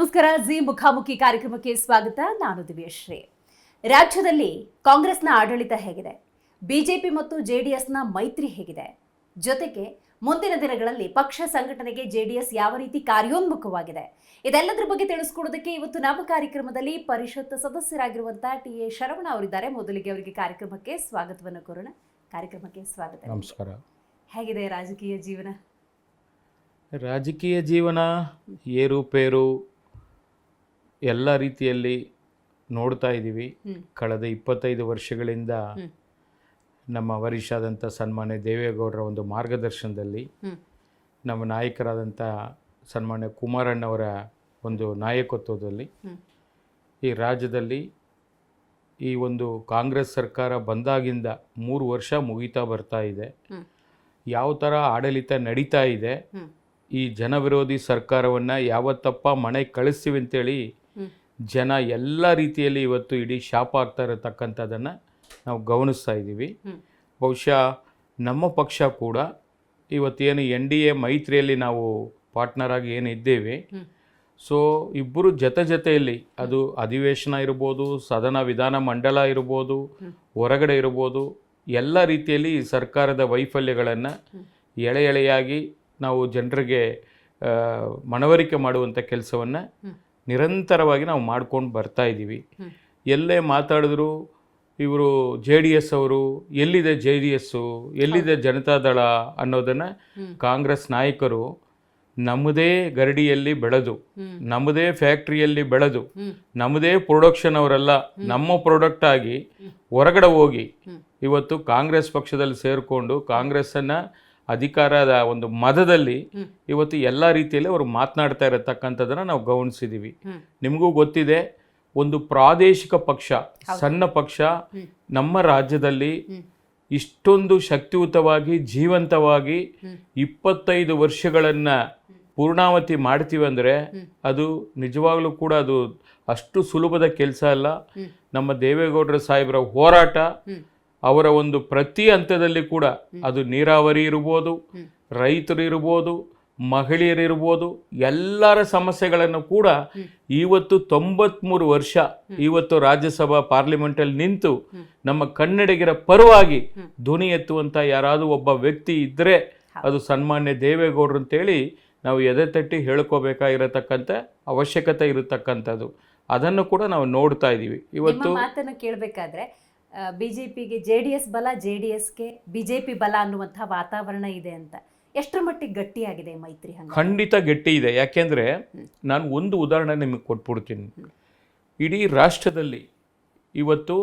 ನಮಸ್ಕಾರ. ಜಿ ಮುಖಾಮುಖಿ ಕಾರ್ಯಕ್ರಮಕ್ಕೆ ಸ್ವಾಗತ. ನಾನು ದಿವ್ಯಶ್ರೀ. ರಾಜ್ಯದಲ್ಲಿ ಕಾಂಗ್ರೆಸ್ನ ಆಡಳಿತ ಹೇಗಿದೆ, ಬಿಜೆಪಿ ಮತ್ತು ಜೆಡಿಎಸ್ನ ಮೈತ್ರಿ ಹೇಗಿದೆ, ಜೊತೆಗೆ ಮುಂದಿನ ದಿನಗಳಲ್ಲಿ ಪಕ್ಷ ಸಂಘಟನೆಗೆ ಜೆಡಿಎಸ್ ಯಾವ ರೀತಿ ಕಾರ್ಯೋನ್ಮುಖವಾಗಿದೆ, ಇದೆಲ್ಲದರ ಬಗ್ಗೆ ತಿಳಿಸ್ಕೊಡೋದಕ್ಕೆ ಇವತ್ತು ನಮ್ಮ ಕಾರ್ಯಕ್ರಮದಲ್ಲಿ ಪರಿಷತ್ ಸದಸ್ಯರಾಗಿರುವಂತಹ ಟಿ.ಎ. ಶರವಣ ಅವರಿದ್ದಾರೆ. ಮೊದಲಿಗೆ ಅವರಿಗೆ ಕಾರ್ಯಕ್ರಮಕ್ಕೆ ಸ್ವಾಗತವನ್ನು ಕೋರೋಣ. ಕಾರ್ಯಕ್ರಮಕ್ಕೆ ಸ್ವಾಗತ. ನಮಸ್ಕಾರ. ಹೇಗಿದೆ ರಾಜಕೀಯ ಜೀವನ? ರಾಜಕೀಯ ಜೀವನ ಏರುಪೇರು ಎಲ್ಲ ರೀತಿಯಲ್ಲಿ ನೋಡ್ತಾ ಇದ್ದೀವಿ. ಕಳೆದ 25 ವರ್ಷಗಳಿಂದ ನಮ್ಮ ವರಿಷ್ಠರಾದಂಥ ಸನ್ಮಾನ್ಯ ದೇವೇಗೌಡರ ಒಂದು ಮಾರ್ಗದರ್ಶನದಲ್ಲಿ, ನಮ್ಮ ನಾಯಕರಾದಂಥ ಸನ್ಮಾನ್ಯ ಕುಮಾರಣ್ಣವರ ಒಂದು ನಾಯಕತ್ವದಲ್ಲಿ ಈ ರಾಜ್ಯದಲ್ಲಿ ಈ ಒಂದು ಕಾಂಗ್ರೆಸ್ ಸರ್ಕಾರ ಬಂದಾಗಿಂದ 3 ವರ್ಷ ಮುಗಿತಾ ಬರ್ತಾ ಇದೆ. ಯಾವ ಥರ ಆಡಳಿತ ನಡೀತಾ ಇದೆ, ಈ ಜನವಿರೋಧಿ ಸರ್ಕಾರವನ್ನು ಯಾವತ್ತಪ್ಪ ಮನೆಗೆ ಕಳಿಸ್ತೀವಿ ಅಂತೇಳಿ ಜನ ಎಲ್ಲ ರೀತಿಯಲ್ಲಿ ಇವತ್ತು ಇಡೀ ಶಾಪ ಆಗ್ತಾ ಇರತಕ್ಕಂಥದ್ದನ್ನು ನಾವು ಗಮನಿಸ್ತಾ ಇದ್ದೀವಿ. ಬಹುಶಃ ನಮ್ಮ ಪಕ್ಷ ಕೂಡ ಇವತ್ತೇನು NDA ಮೈತ್ರಿಯಲ್ಲಿ ನಾವು ಪಾರ್ಟ್ನರ್ ಆಗಿ ಏನಿದ್ದೇವೆ, ಸೊ ಇಬ್ಬರು ಜೊತೆಯಲ್ಲಿ ಅದು ಅಧಿವೇಶನ ಇರ್ಬೋದು, ಸದನ ವಿಧಾನ ಮಂಡಲ ಇರ್ಬೋದು, ಹೊರಗಡೆ ಇರ್ಬೋದು, ಎಲ್ಲ ರೀತಿಯಲ್ಲಿ ಈ ಸರ್ಕಾರದ ವೈಫಲ್ಯಗಳನ್ನು ಎಳೆಯಾಗಿ ನಾವು ಜನರಿಗೆ ಮನವರಿಕೆ ಮಾಡುವಂಥ ಕೆಲಸವನ್ನು ನಿರಂತರವಾಗಿ ನಾವು ಮಾಡ್ಕೊಂಡು ಬರ್ತಾ ಇದ್ದೀವಿ. ಎಲ್ಲೇ ಮಾತಾಡಿದ್ರು ಇವರು JDS ಅವರು, ಎಲ್ಲಿದೆ JDS, ಎಲ್ಲಿದೆ ಜನತಾದಳ ಅನ್ನೋದನ್ನು ಕಾಂಗ್ರೆಸ್ ನಾಯಕರು ನಮ್ಮದೇ ಗರಡಿಯಲ್ಲಿ ಬೆಳೆದು, ನಮ್ಮದೇ ಫ್ಯಾಕ್ಟ್ರಿಯಲ್ಲಿ ಬೆಳೆದು, ನಮ್ಮದೇ ಪ್ರೊಡಕ್ಷನ್ ಅವರೆಲ್ಲ ನಮ್ಮ ಪ್ರಾಡಕ್ಟ್ ಆಗಿ ಹೊರಗಡೆ ಹೋಗಿ ಇವತ್ತು ಕಾಂಗ್ರೆಸ್ ಪಕ್ಷದಲ್ಲಿ ಸೇರಿಕೊಂಡು ಕಾಂಗ್ರೆಸ್ಸನ್ನು ಅಧಿಕಾರದ ಒಂದು ಮದದಲ್ಲಿ ಇವತ್ತು ಎಲ್ಲ ರೀತಿಯಲ್ಲಿ ಅವರು ಮಾತನಾಡ್ತಾ ಇರತಕ್ಕಂಥದ್ದನ್ನು ನಾವು ಗಮನಿಸಿದ್ದೀವಿ. ನಿಮಗೂ ಗೊತ್ತಿದೆ, ಒಂದು ಪ್ರಾದೇಶಿಕ ಪಕ್ಷ, ಸಣ್ಣ ಪಕ್ಷ ನಮ್ಮ ರಾಜ್ಯದಲ್ಲಿ ಇಷ್ಟೊಂದು ಶಕ್ತಿಯುತವಾಗಿ ಜೀವಂತವಾಗಿ 25 ವರ್ಷಗಳನ್ನು ಪೂರ್ಣಾವತಿ ಮಾಡ್ತೀವಿ ಅಂದರೆ ಅದು ನಿಜವಾಗ್ಲೂ ಕೂಡ ಅದು ಅಷ್ಟು ಸುಲಭದ ಕೆಲಸ ಅಲ್ಲ. ನಮ್ಮ ದೇವೇಗೌಡರ ಸಾಹೇಬರ ಹೋರಾಟ, ಅವರ ಒಂದು ಪ್ರತಿ ಹಂತದಲ್ಲಿ ಕೂಡ ಅದು ನೀರಾವರಿ ಇರ್ಬೋದು, ರೈತರು ಇರ್ಬೋದು, ಮಹಿಳೆಯರಿರ್ಬೋದು, ಎಲ್ಲರ ಸಮಸ್ಯೆಗಳನ್ನು ಕೂಡ ಇವತ್ತು 93 ವರ್ಷ ಇವತ್ತು ರಾಜ್ಯಸಭಾ ಪಾರ್ಲಿಮೆಂಟಲ್ಲಿ ನಿಂತು ನಮ್ಮ ಕನ್ನಡಿಗರ ಪರವಾಗಿ ಧ್ವನಿ ಎತ್ತುವಂಥ ಯಾರಾದರೂ ಒಬ್ಬ ವ್ಯಕ್ತಿ ಇದ್ದರೆ ಅದು ಸನ್ಮಾನ್ಯ ದೇವೇಗೌಡರು ಅಂತೇಳಿ ನಾವು ಎದೆ ತಟ್ಟಿ ಹೇಳ್ಕೋಬೇಕಾಗಿರತಕ್ಕಂಥ ಅವಶ್ಯಕತೆ ಇರತಕ್ಕಂಥದ್ದು. ಅದನ್ನು ಕೂಡ ನಾವು ನೋಡ್ತಾ ಇದ್ದೀವಿ. ಇವತ್ತು ಮಾತನ್ನು ಕೇಳಬೇಕಾದ್ರೆ ಬಿಜೆಪಿಗೆ JDS ಬಲ, JDSಗೆ ಬಿಜೆಪಿ ಬಲ ಅನ್ನುವಂಥ ವಾತಾವರಣ ಇದೆ ಅಂತ ಎಷ್ಟರ ಮಟ್ಟಿಗೆ ಗಟ್ಟಿಯಾಗಿದೆ ಮೈತ್ರಿ? ಖಂಡಿತ ಗಟ್ಟಿ ಇದೆ. ಯಾಕೆಂದರೆ ನಾನು ಒಂದು ಉದಾಹರಣೆ ನಿಮಗೆ ಕೊಟ್ಬಿಡ್ತೀನಿ. ಇಡೀ ರಾಷ್ಟ್ರದಲ್ಲಿ ಇವತ್ತು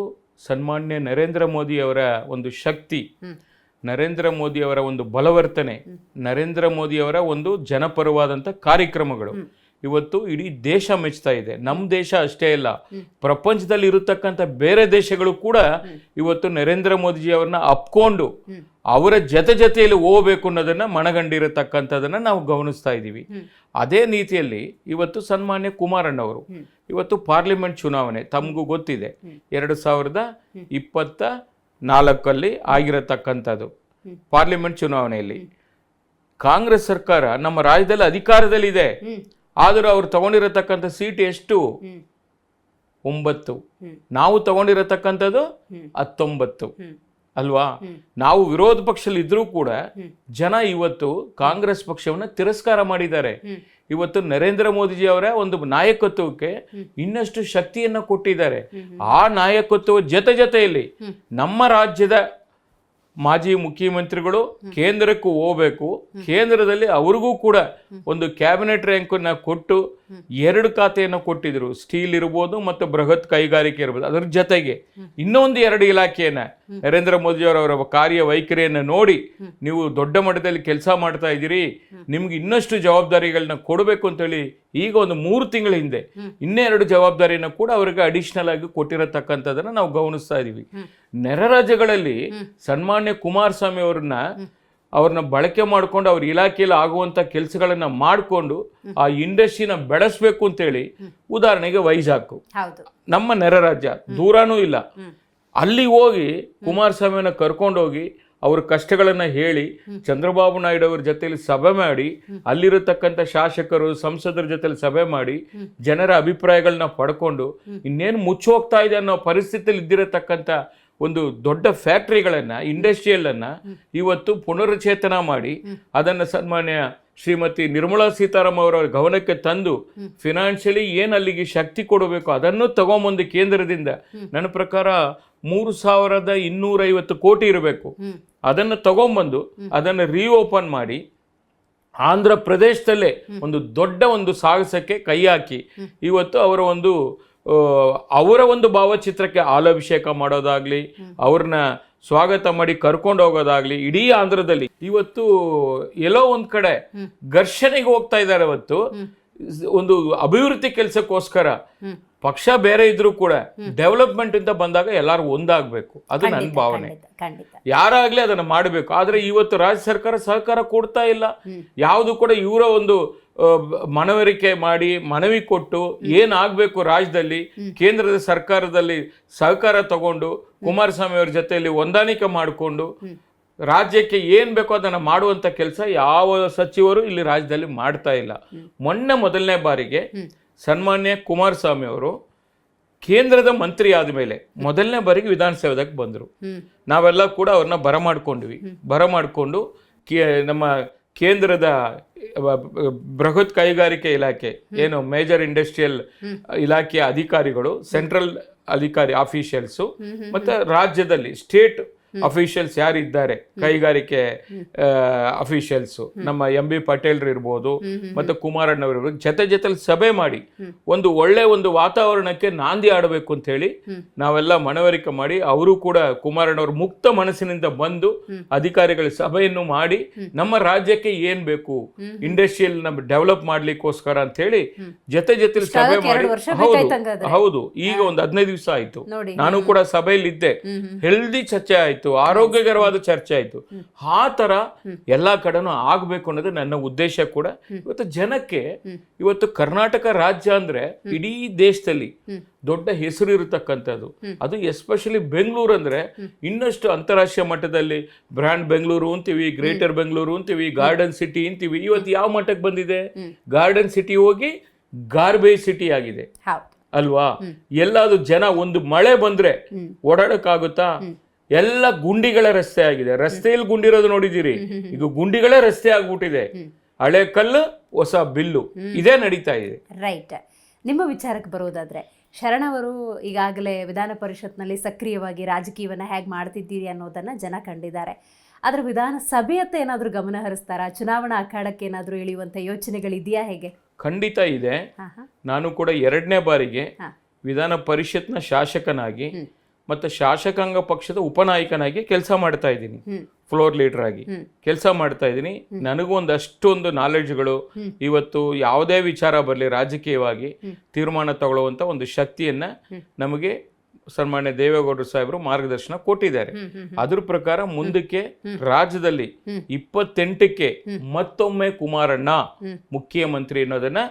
ಸನ್ಮಾನ್ಯ ನರೇಂದ್ರ ಮೋದಿಯವರ ಒಂದು ಶಕ್ತಿ, ನರೇಂದ್ರ ಮೋದಿಯವರ ಒಂದು ಬಲವರ್ತನೆ, ನರೇಂದ್ರ ಮೋದಿಯವರ ಒಂದು ಜನಪರವಾದಂಥ ಕಾರ್ಯಕ್ರಮಗಳು ಇವತ್ತು ಇಡೀ ದೇಶ ಮೆಚ್ತಾ ಇದೆ. ನಮ್ಮ ದೇಶ ಅಷ್ಟೇ ಅಲ್ಲ, ಪ್ರಪಂಚದಲ್ಲಿ ಇರತಕ್ಕಂಥ ಬೇರೆ ದೇಶಗಳು ಕೂಡ ಇವತ್ತು ನರೇಂದ್ರ ಮೋದಿಜಿಯವ್ರನ್ನ ಅಪ್ಕೊಂಡು ಅವರ ಜೊತೆಯಲ್ಲಿ ಹೋಗ್ಬೇಕು ಅನ್ನೋದನ್ನ ಮನಗಂಡಿರತಕ್ಕಂಥದ್ದನ್ನು ನಾವು ಗಮನಿಸ್ತಾ ಇದ್ದೀವಿ. ಅದೇ ರೀತಿಯಲ್ಲಿ ಇವತ್ತು ಸನ್ಮಾನ್ಯ ಕುಮಾರಣ್ಣವರು ಇವತ್ತು ಪಾರ್ಲಿಮೆಂಟ್ ಚುನಾವಣೆ ತಮಗೂ ಗೊತ್ತಿದೆ, 2024 ಆಗಿರತಕ್ಕಂಥದ್ದು ಪಾರ್ಲಿಮೆಂಟ್ ಚುನಾವಣೆಯಲ್ಲಿ ಕಾಂಗ್ರೆಸ್ ಸರ್ಕಾರ ನಮ್ಮ ರಾಜ್ಯದಲ್ಲಿ ಅಧಿಕಾರದಲ್ಲಿದೆ. ಆದರೂ ಅವ್ರು ತಗೊಂಡಿರತಕ್ಕಂಥ ಸೀಟ್ ಎಷ್ಟು? 9. ನಾವು ತಗೊಂಡಿರತಕ್ಕಂಥದ್ದು 19 ಅಲ್ವಾ? ನಾವು ವಿರೋಧ ಪಕ್ಷದಲ್ಲಿ ಇದ್ರೂ ಕೂಡ ಜನ ಇವತ್ತು ಕಾಂಗ್ರೆಸ್ ಪಕ್ಷವನ್ನು ತಿರಸ್ಕಾರ ಮಾಡಿದ್ದಾರೆ. ಇವತ್ತು ನರೇಂದ್ರ ಮೋದಿಜಿ ಅವರ ಒಂದು ನಾಯಕತ್ವಕ್ಕೆ ಇನ್ನಷ್ಟು ಶಕ್ತಿಯನ್ನು ಕೊಟ್ಟಿದ್ದಾರೆ. ಆ ನಾಯಕತ್ವ ಜೊತೆಯಲ್ಲಿ ನಮ್ಮ ರಾಜ್ಯದ ಮಾಜಿ ಮುಖ್ಯಮಂತ್ರಿಗಳು ಕೇಂದ್ರಕ್ಕೂ ಹೋಗಬೇಕು, ಕೇಂದ್ರದಲ್ಲಿ ಅವ್ರಿಗೂ ಕೂಡ ಒಂದು ಕ್ಯಾಬಿನೆಟ್ ರ್ಯಾಂಕನ್ನು ಕೊಟ್ಟು 2 ಖಾತೆಯನ್ನು ಕೊಟ್ಟಿದ್ರು, ಸ್ಟೀಲ್ ಇರ್ಬೋದು ಮತ್ತು ಬೃಹತ್ ಕೈಗಾರಿಕೆ ಇರ್ಬೋದು. ಅದರ ಜೊತೆಗೆ ಇನ್ನೊಂದು 2 ಇಲಾಖೆಯನ್ನು ನರೇಂದ್ರ ಮೋದಿಯವರ ಕಾರ್ಯವೈಖರಿಯನ್ನು ನೋಡಿ ನೀವು ದೊಡ್ಡ ಮಟ್ಟದಲ್ಲಿ ಕೆಲಸ ಮಾಡ್ತಾ ಇದ್ದೀರಿ, ನಿಮ್ಗೆ ಇನ್ನಷ್ಟು ಜವಾಬ್ದಾರಿಗಳನ್ನ ಕೊಡಬೇಕು ಅಂತೇಳಿ ಈಗ ಒಂದು 3 ತಿಂಗಳ ಹಿಂದೆ ಇನ್ನೆರಡು ಜವಾಬ್ದಾರಿಯನ್ನು ಕೂಡ ಅವರಿಗೆ ಅಡಿಷನಲ್ ಆಗಿ ಕೊಟ್ಟಿರತಕ್ಕಂಥದ್ದನ್ನು ನಾವು ಗಮನಿಸ್ತಾ ಇದ್ದೀವಿ. ನೆರೆ ರಾಜ್ಯಗಳಲ್ಲಿ ಸನ್ಮಾನ್ಯ ಕುಮಾರಸ್ವಾಮಿ ಅವ್ರನ್ನ ಬಳಕೆ ಮಾಡಿಕೊಂಡು ಅವ್ರ ಇಲಾಖೆಯಲ್ಲಿ ಆಗುವಂಥ ಕೆಲಸಗಳನ್ನ ಮಾಡಿಕೊಂಡು ಆ ಇಂಡಸ್ಟ್ರಿನ ಬೆಳೆಸ್ಬೇಕು ಅಂತೇಳಿ, ಉದಾಹರಣೆಗೆ ವೈಜಾಗ್ ನಮ್ಮ ನೆರೆ ರಾಜ್ಯ, ದೂರನೂ ಇಲ್ಲ, ಅಲ್ಲಿ ಹೋಗಿ ಕುಮಾರಸ್ವಾಮಿಯನ್ನ ಕರ್ಕೊಂಡೋಗಿ ಅವ್ರ ಕಷ್ಟಗಳನ್ನ ಹೇಳಿ ಚಂದ್ರಬಾಬು ನಾಯ್ಡು ಅವ್ರ ಜೊತೆಲಿ ಸಭೆ ಮಾಡಿ ಅಲ್ಲಿರತಕ್ಕಂಥ ಶಾಸಕರು ಸಂಸದರ ಜೊತೆಲಿ ಸಭೆ ಮಾಡಿ ಜನರ ಅಭಿಪ್ರಾಯಗಳನ್ನ ಪಡ್ಕೊಂಡು ಇನ್ನೇನು ಮುಚ್ಚೋಗ್ತಾ ಇದೆ ಅನ್ನೋ ಪರಿಸ್ಥಿತಿಯಲ್ಲಿ ಇದ್ದಿರತಕ್ಕಂಥ ಒಂದು ದೊಡ್ಡ ಫ್ಯಾಕ್ಟ್ರಿಗಳನ್ನ ಇಂಡಸ್ಟ್ರಿಯಲ್ ಅನ್ನ ಇವತ್ತು ಪುನರುಚ್ಚೇತನ ಮಾಡಿ ಅದನ್ನ ಸನ್ಮಾನ್ಯ ಶ್ರೀಮತಿ ನಿರ್ಮಲಾ ಸೀತಾರಾಮನ್ ಅವರ ಗಮನಕ್ಕೆ ತಂದು ಫಿನಾನ್ಷಿಯಲಿ ಏನು ಅಲ್ಲಿಗೆ ಶಕ್ತಿ ಕೊಡಬೇಕು ಅದನ್ನು ತಗೊಂಬಂದು ಕೇಂದ್ರದಿಂದ ನನ್ನ ಪ್ರಕಾರ 3,250 ಕೋಟಿ ಇರಬೇಕು. ಅದನ್ನು ತಗೊಂಬಂದು ಅದನ್ನು ರೀಓಪನ್ ಮಾಡಿ ಆಂಧ್ರ ಪ್ರದೇಶದಲ್ಲೇ ಒಂದು ದೊಡ್ಡ ಒಂದು ಸಾಹಸಕ್ಕೆ ಕೈ ಹಾಕಿ ಇವತ್ತು ಅವರ ಒಂದು ಭಾವಚಿತ್ರಕ್ಕೆ ಹಾಲಾಭಿಷೇಕ ಮಾಡೋದಾಗ್ಲಿ, ಅವ್ರನ್ನ ಸ್ವಾಗತ ಮಾಡಿ ಕರ್ಕೊಂಡು ಹೋಗೋದಾಗ್ಲಿ, ಇಡೀ ಆಂಧ್ರದಲ್ಲಿ ಇವತ್ತು ಎಲ್ಲೋ ಒಂದ್ ಕಡೆ ಘರ್ಷಣೆಗೆ ಹೋಗ್ತಾ ಇದ್ದಾರೆ. ಇವತ್ತು ಒಂದು ಅಭಿವೃದ್ಧಿ ಕೆಲಸಕ್ಕೋಸ್ಕರ ಪಕ್ಷ ಬೇರೆ ಇದ್ರೂ ಕೂಡ ಡೆವಲಪ್ಮೆಂಟ್ ಅಂತ ಬಂದಾಗ ಎಲ್ಲಾರು ಒಂದಾಗಬೇಕು, ಅದು ನನ್ನ ಭಾವನೆ. ಯಾರಾಗ್ಲಿ ಅದನ್ನ ಮಾಡಬೇಕು. ಆದ್ರೆ ಇವತ್ತು ರಾಜ್ಯ ಸರ್ಕಾರ ಸಹಕಾರ ಕೊಡ್ತಾ ಇಲ್ಲ. ಯಾವುದು ಕೂಡ ಇವರ ಒಂದು ಮನವರಿಕೆ ಮಾಡಿ ಮನವಿ ಕೊಟ್ಟು ಏನಾಗಬೇಕು ರಾಜ್ಯದಲ್ಲಿ ಕೇಂದ್ರದ ಸರ್ಕಾರದಲ್ಲಿ ಸಹಕಾರ ತಗೊಂಡು ಕುಮಾರಸ್ವಾಮಿ ಅವ್ರ ಜೊತೆಯಲ್ಲಿ ಹೊಂದಾಣಿಕೆ ಮಾಡಿಕೊಂಡು ರಾಜ್ಯಕ್ಕೆ ಏನ್ ಬೇಕೋ ಅದನ್ನ ಮಾಡುವಂತ ಕೆಲಸ ಯಾವ ಸಚಿವರು ಇಲ್ಲಿ ರಾಜ್ಯದಲ್ಲಿ ಮಾಡ್ತಾ ಇಲ್ಲ. ಮೊದಲನೇ ಬಾರಿಗೆ ಸನ್ಮಾನ್ಯ ಕುಮಾರಸ್ವಾಮಿ ಅವರು ಕೇಂದ್ರದ ಮಂತ್ರಿ ಆದ್ಮೇಲೆ ಮೊದಲನೇ ಬಾರಿಗೆ ವಿಧಾನಸೌಧಕ್ಕೆ ಬಂದರು. ನಾವೆಲ್ಲ ಕೂಡ ಅವ್ರನ್ನ ಬರಮಾಡ್ಕೊಂಡು ನಮ್ಮ ಕೇಂದ್ರದ ಬೃಹತ್ ಕೈಗಾರಿಕೆ ಇಲಾಖೆ ಏನು ಮೇಜರ್ ಇಂಡಸ್ಟ್ರಿಯಲ್ ಇಲಾಖೆಯ ಅಧಿಕಾರಿಗಳು, ಸೆಂಟ್ರಲ್ ಅಧಿಕಾರಿ ಆಫೀಷಿಯಲ್ಸು ಮತ್ತೆ ರಾಜ್ಯದಲ್ಲಿ ಸ್ಟೇಟ್ ಅಫಿಷಿಯಲ್ಸ್ ಯಾರಿದ್ದಾರೆ ಕೈಗಾರಿಕೆ ಅಫಿಷಿಯಲ್ಸ್ ನಮ್ಮ ಎಂ ಬಿ ಪಟೇಲ್ ಇರ್ಬೋದು ಮತ್ತೆ ಕುಮಾರಣ್ಣವರು ಜೊತೆಲಿ ಸಭೆ ಮಾಡಿ ಒಂದು ವಾತಾವರಣಕ್ಕೆ ನಾಂದಿ ಆಡಬೇಕು ಅಂತ ಹೇಳಿ ನಾವೆಲ್ಲ ಮನವರಿಕೆ ಮಾಡಿ ಅವರು ಕೂಡ ಕುಮಾರಣ್ಣವರು ಮುಕ್ತ ಮನಸ್ಸಿನಿಂದ ಬಂದು ಅಧಿಕಾರಿಗಳ ಸಭೆಯನ್ನು ಮಾಡಿ ನಮ್ಮ ರಾಜ್ಯಕ್ಕೆ ಏನ್ ಬೇಕು ಇಂಡಸ್ಟ್ರಿಯಲ್ ನಮ್ಮ ಡೆವಲಪ್ ಮಾಡ್ಲಿಕ್ಕೋಸ್ಕರ ಅಂತ ಹೇಳಿ ಜೊತೆಲಿ ಸಭೆ ಮಾಡಿ ಹೌದು ಈಗ ಒಂದು 15 ದಿವಸ ಆಯ್ತು. ನಾನು ಕೂಡ ಸಭೆಯಲ್ಲಿ ಇದ್ದೆ. ಹೆಲ್ದಿ ಚರ್ಚೆ ಆಯ್ತು, ಆರೋಗ್ಯಕರವಾದ ಚರ್ಚೆ ಆಯ್ತು. ಆ ತರ ಎಲ್ಲಾ ಕಡೆನೂ ಆಗ್ಬೇಕು ಅನ್ನೋದು ನನ್ನ ಉದ್ದೇಶ ಕೂಡ. ಇವತ್ತು ಜನಕ್ಕೆ ಇವತ್ತು ಕರ್ನಾಟಕ ರಾಜ್ಯ ಅಂದ್ರೆ ಇಡೀ ದೇಶದಲ್ಲಿ ದೊಡ್ಡ ಹೆಸರು ಇರತಕ್ಕಂಥದ್ದು. ಅದು ಎಸ್ಪೆಷಲಿ ಬೆಂಗಳೂರು ಅಂದ್ರೆ ಇನ್ನಷ್ಟು ಅಂತಾರಾಷ್ಟ್ರೀಯ ಮಟ್ಟದಲ್ಲಿ ಬ್ರ್ಯಾಂಡ್ ಬೆಂಗಳೂರು ಅಂತೀವಿ, ಗ್ರೇಟರ್ ಬೆಂಗಳೂರು ಅಂತೀವಿ, ಗಾರ್ಡನ್ ಸಿಟಿ ಅಂತೀವಿ. ಇವತ್ತು ಯಾವ ಮಟ್ಟಕ್ಕೆ ಬಂದಿದೆ? ಗಾರ್ಡನ್ ಸಿಟಿ ಹೋಗಿ ಗಾರ್ಬೇಜ್ ಸಿಟಿ ಆಗಿದೆ ಅಲ್ವಾ? ಎಲ್ಲಾದ್ರೂ ಜನ ಒಂದು ಮಳೆ ಬಂದ್ರೆ ಓಡಾಡಕ್ಕಾಗುತ್ತಾ? ಎಲ್ಲ ಗುಂಡಿಗಳ ರಸ್ತೆ ಆಗಿದೆ. ರಸ್ತೆಯಲ್ಲಿ ಗುಂಡಿರೋದು ನೋಡಿದಿರಿ, ಈಗ ಗುಂಡಿಗಳೇ ರಸ್ತೆ ಆಗ್ಬಿಟ್ಟಿದೆ. ಹಳೆ ಕಲ್ಲು ಹೊಸ ಬಿಲ್ಲು ಇದೇ ನಡೀತಾ ಇದೆ. ರೈಟ್. ನಿಮ್ಮ ವಿಚಾರಕ್ಕೆ ಬರೋದಾದ್ರೆ ಶರಣವರು ಈಗಾಗಲೇ ವಿಧಾನ ಪರಿಷತ್ನಲ್ಲಿ ಸಕ್ರಿಯವಾಗಿ ರಾಜಕೀಯವನ್ನ ಹೇಗೆ ಮಾಡ್ತಿದ್ದೀರಿ ಅನ್ನೋದನ್ನ ಜನ ಕಂಡಿದ್ದಾರೆ. ಆದ್ರೆ ವಿಧಾನಸಭೆಯತ್ತ ಏನಾದ್ರೂ ಗಮನ ಹರಿಸ್ತಾರಾ? ಚುನಾವಣಾ ಅಖಾಡಕ್ಕೆ ಏನಾದ್ರೂ ಇಳಿಯುವಂತ ಯೋಚನೆಗಳಿದೆಯಾ? ಹೇಗೆ? ಖಂಡಿತ ಇದೆ. ನಾನು ಕೂಡ 2ನೇ ಬಾರಿಗೆ ವಿಧಾನ ಪರಿಷತ್ನ ಶಾಸಕನಾಗಿ ಮತ್ತೆ ಶಾಸಕಾಂಗ ಪಕ್ಷದ ಉಪನಾಯಕನಾಗಿ ಕೆಲಸ ಮಾಡ್ತಾ ಇದ್ದೀನಿ. ಫ್ಲೋರ್ ಲೀಡರ್ ಆಗಿ ಕೆಲಸ ಮಾಡ್ತಾ ಇದ್ದೀನಿ. ನನಗೂ ಅಷ್ಟೊಂದು ನಾಲೆಡ್ಜ್ಗಳು ಇವತ್ತು ಯಾವುದೇ ವಿಚಾರ ಬರಲಿ ರಾಜಕೀಯವಾಗಿ ತೀರ್ಮಾನ ತಗೊಳ್ಳುವಂತ ಒಂದು ಶಕ್ತಿಯನ್ನ ನಮಗೆ ಸನ್ಮಾನ್ಯ ದೇವೇಗೌಡರು ಸಾಹೇಬರು ಮಾರ್ಗದರ್ಶನ ಕೊಟ್ಟಿದ್ದಾರೆ. ಅದ್ರ ಪ್ರಕಾರ ಮುಂದಕ್ಕೆ ರಾಜ್ಯದಲ್ಲಿ 28ಕ್ಕೆ ಮತ್ತೊಮ್ಮೆ ಕುಮಾರಣ್ಣ ಮುಖ್ಯಮಂತ್ರಿ ಅನ್ನೋದನ್ನ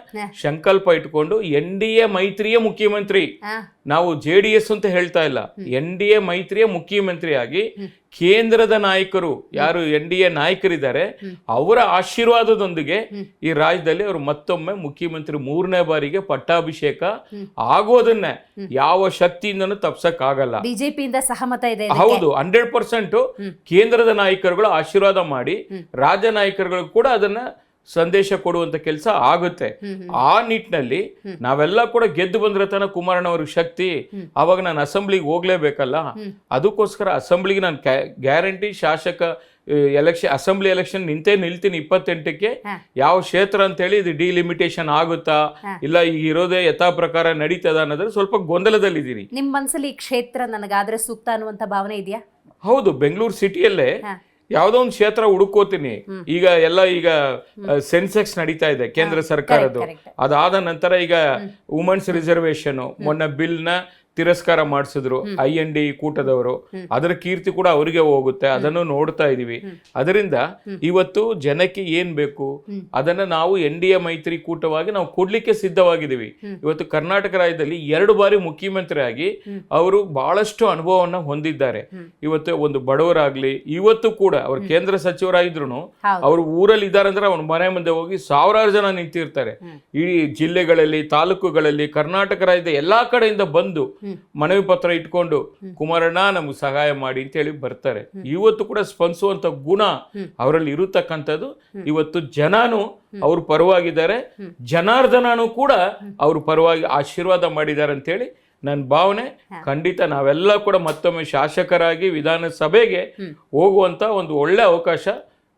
ಸಂಕಲ್ಪ ಇಟ್ಕೊಂಡು NDA ಮೈತ್ರಿಯ ಮುಖ್ಯಮಂತ್ರಿ, ನಾವು JDS ಅಂತ ಹೇಳ್ತಾ ಇಲ್ಲ, NDA ಮೈತ್ರಿಯ ಮುಖ್ಯಮಂತ್ರಿ ಆಗಿ ಕೇಂದ್ರದ ನಾಯಕರು ಯಾರು NDA ನಾಯಕರಿದ್ದಾರೆ ಅವರ ಆಶೀರ್ವಾದದೊಂದಿಗೆ ಈ ರಾಜ್ಯದಲ್ಲಿ ಅವರು ಮತ್ತೊಮ್ಮೆ ಮುಖ್ಯಮಂತ್ರಿ 3ನೇ ಬಾರಿಗೆ ಪಟ್ಟಾಭಿಷೇಕ ಆಗೋದನ್ನ ಯಾವ ಶಕ್ತಿಯಿಂದನೂ ತಪ್ಸಕ್ ಆಗಲ್ಲ. ಬಿಜೆಪಿಯಿಂದ ಸಹಮತ ಇದೆ. ಹೌದು, 100% ಕೇಂದ್ರದ ನಾಯಕರುಗಳು ಆಶೀರ್ವಾದ ಮಾಡಿ ರಾಜ್ಯ ನಾಯಕರುಗಳು ಕೂಡ ಅದನ್ನ ಸಂದೇಶ ಕೊಡುವಂತ ಕೆಲಸ ಆಗುತ್ತೆ. ಆ ನಿಟ್ಟಿನಲ್ಲಿ ನಾವೆಲ್ಲ ಕೂಡ ಗೆದ್ದು ಬಂದ್ರೆ ತನ ಕುಮಾರಣ್ಣ ಅವ್ರಿಗೆ ಶಕ್ತಿ. ಅವಾಗ ನಾನು ಅಸೆಂಬ್ಲಿಗೆ ಹೋಗ್ಲೇಬೇಕಲ್ಲ, ಅದಕ್ಕೋಸ್ಕರ ಅಸೆಂಬ್ಲಿಗೆ ನಾನು ಗ್ಯಾರಂಟಿ ಶಾಸಕ ಅಸೆಂಬ್ಲಿ ಎಲೆಕ್ಷನ್ ನಿಲ್ತೀನಿ 28ಕ್ಕೆ. ಯಾವ ಕ್ಷೇತ್ರ ಅಂತ ಹೇಳಿ ಇದು ಡಿಲಿಮಿಟೇಷನ್ ಆಗುತ್ತಾ ಇಲ್ಲ ಈಗ ಇರೋದೇ ಯಥಾ ಪ್ರಕಾರ ನಡೀತದ ಅನ್ನೋದ್ರೆ ಸ್ವಲ್ಪ ಗೊಂದಲದಲ್ಲಿದ್ದೀರಿ. ನಿಮ್ಮ ಮನಸ್ಸಲ್ಲಿ ಈ ಕ್ಷೇತ್ರ ನನಗಾದ್ರೆ ಸೂಕ್ತ ಅನ್ನುವಂತ ಭಾವನೆ ಇದೆಯಾ? ಹೌದು, ಬೆಂಗಳೂರು ಸಿಟಿಯಲ್ಲೇ ಯಾವ್ದೋ ಒಂದು ಕ್ಷೇತ್ರ ಹುಡುಕೋತೀನಿ. ಈಗ ಸೆನ್ಸೆಕ್ಸ್ ನಡೀತಾ ಇದೆ ಕೇಂದ್ರ ಸರ್ಕಾರದ್ದು. ಅದಾದ ನಂತರ ಈಗ ವುಮೆನ್ಸ್ ರಿಸರ್ವೇಶನ್ ಮೊನ್ನೆ ಬಿಲ್ ನ ತಿರಸ್ಕಾರ ಮಾಡಿಸಿದ್ರು IND ಕೂಟದವರು, ಅದರ ಕೀರ್ತಿ ಕೂಡ ಅವರಿಗೆ ಹೋಗುತ್ತೆ, ಅದನ್ನು ನೋಡ್ತಾ ಇದೀವಿ. ಅದರಿಂದ ಇವತ್ತು ಜನಕ್ಕೆ ಏನ್ ಬೇಕು ಅದನ್ನ ನಾವು NDA ಮೈತ್ರಿ ಕೂಟವಾಗಿ ನಾವು ಕೊಡ್ಲಿಕ್ಕೆ ಸಿದ್ಧವಾಗಿದ್ದೀವಿ. ಇವತ್ತು ಕರ್ನಾಟಕ ರಾಜ್ಯದಲ್ಲಿ 2 ಬಾರಿ ಮುಖ್ಯಮಂತ್ರಿ ಆಗಿ ಅವರು ಬಹಳಷ್ಟು ಅನುಭವವನ್ನ ಹೊಂದಿದ್ದಾರೆ. ಇವತ್ತು ಒಂದು ಬಡವರಾಗ್ಲಿ, ಇವತ್ತು ಕೂಡ ಅವ್ರು ಕೇಂದ್ರ ಸಚಿವರಾಗಿದ್ರು ಅವ್ರು ಊರಲ್ಲಿ ಇದ್ದಾರೆ ಅಂದ್ರೆ ಅವ್ರ ಮನೆ ಮುಂದೆ ಹೋಗಿ ಸಾವಿರಾರು ಜನ ನಿಂತಿರ್ತಾರೆ. ಇಡೀ ಜಿಲ್ಲೆಗಳಲ್ಲಿ, ತಾಲೂಕುಗಳಲ್ಲಿ, ಕರ್ನಾಟಕ ರಾಜ್ಯದ ಎಲ್ಲಾ ಕಡೆಯಿಂದ ಬಂದು ಮನವಿ ಪತ್ರ ಇಟ್ಕೊಂಡು ಕುಮಾರಣ್ಣ ನಮ್ಗೆ ಸಹಾಯ ಮಾಡಿ ಅಂತ ಹೇಳಿ ಬರ್ತಾರೆ. ಇವತ್ತು ಕೂಡ ಸ್ಪಂದಿಸುವಂತ ಗುಣ ಅವರಲ್ಲಿ ಇರತಕ್ಕಂಥದ್ದು. ಇವತ್ತು ಜನನು ಅವ್ರ ಪರವಾಗಿದ್ದಾರೆ, ಜನಾರ್ದನನು ಕೂಡ ಅವ್ರ ಪರವಾಗಿ ಆಶೀರ್ವಾದ ಮಾಡಿದ್ದಾರೆ ಅಂತ ಹೇಳಿ ನನ್ನ ಭಾವನೆ. ಖಂಡಿತ ನಾವೆಲ್ಲ ಕೂಡ ಮತ್ತೊಮ್ಮೆ ಶಾಸಕರಾಗಿ ವಿಧಾನಸಭೆಗೆ ಹೋಗುವಂತ ಒಂದು ಒಳ್ಳೆ ಅವಕಾಶ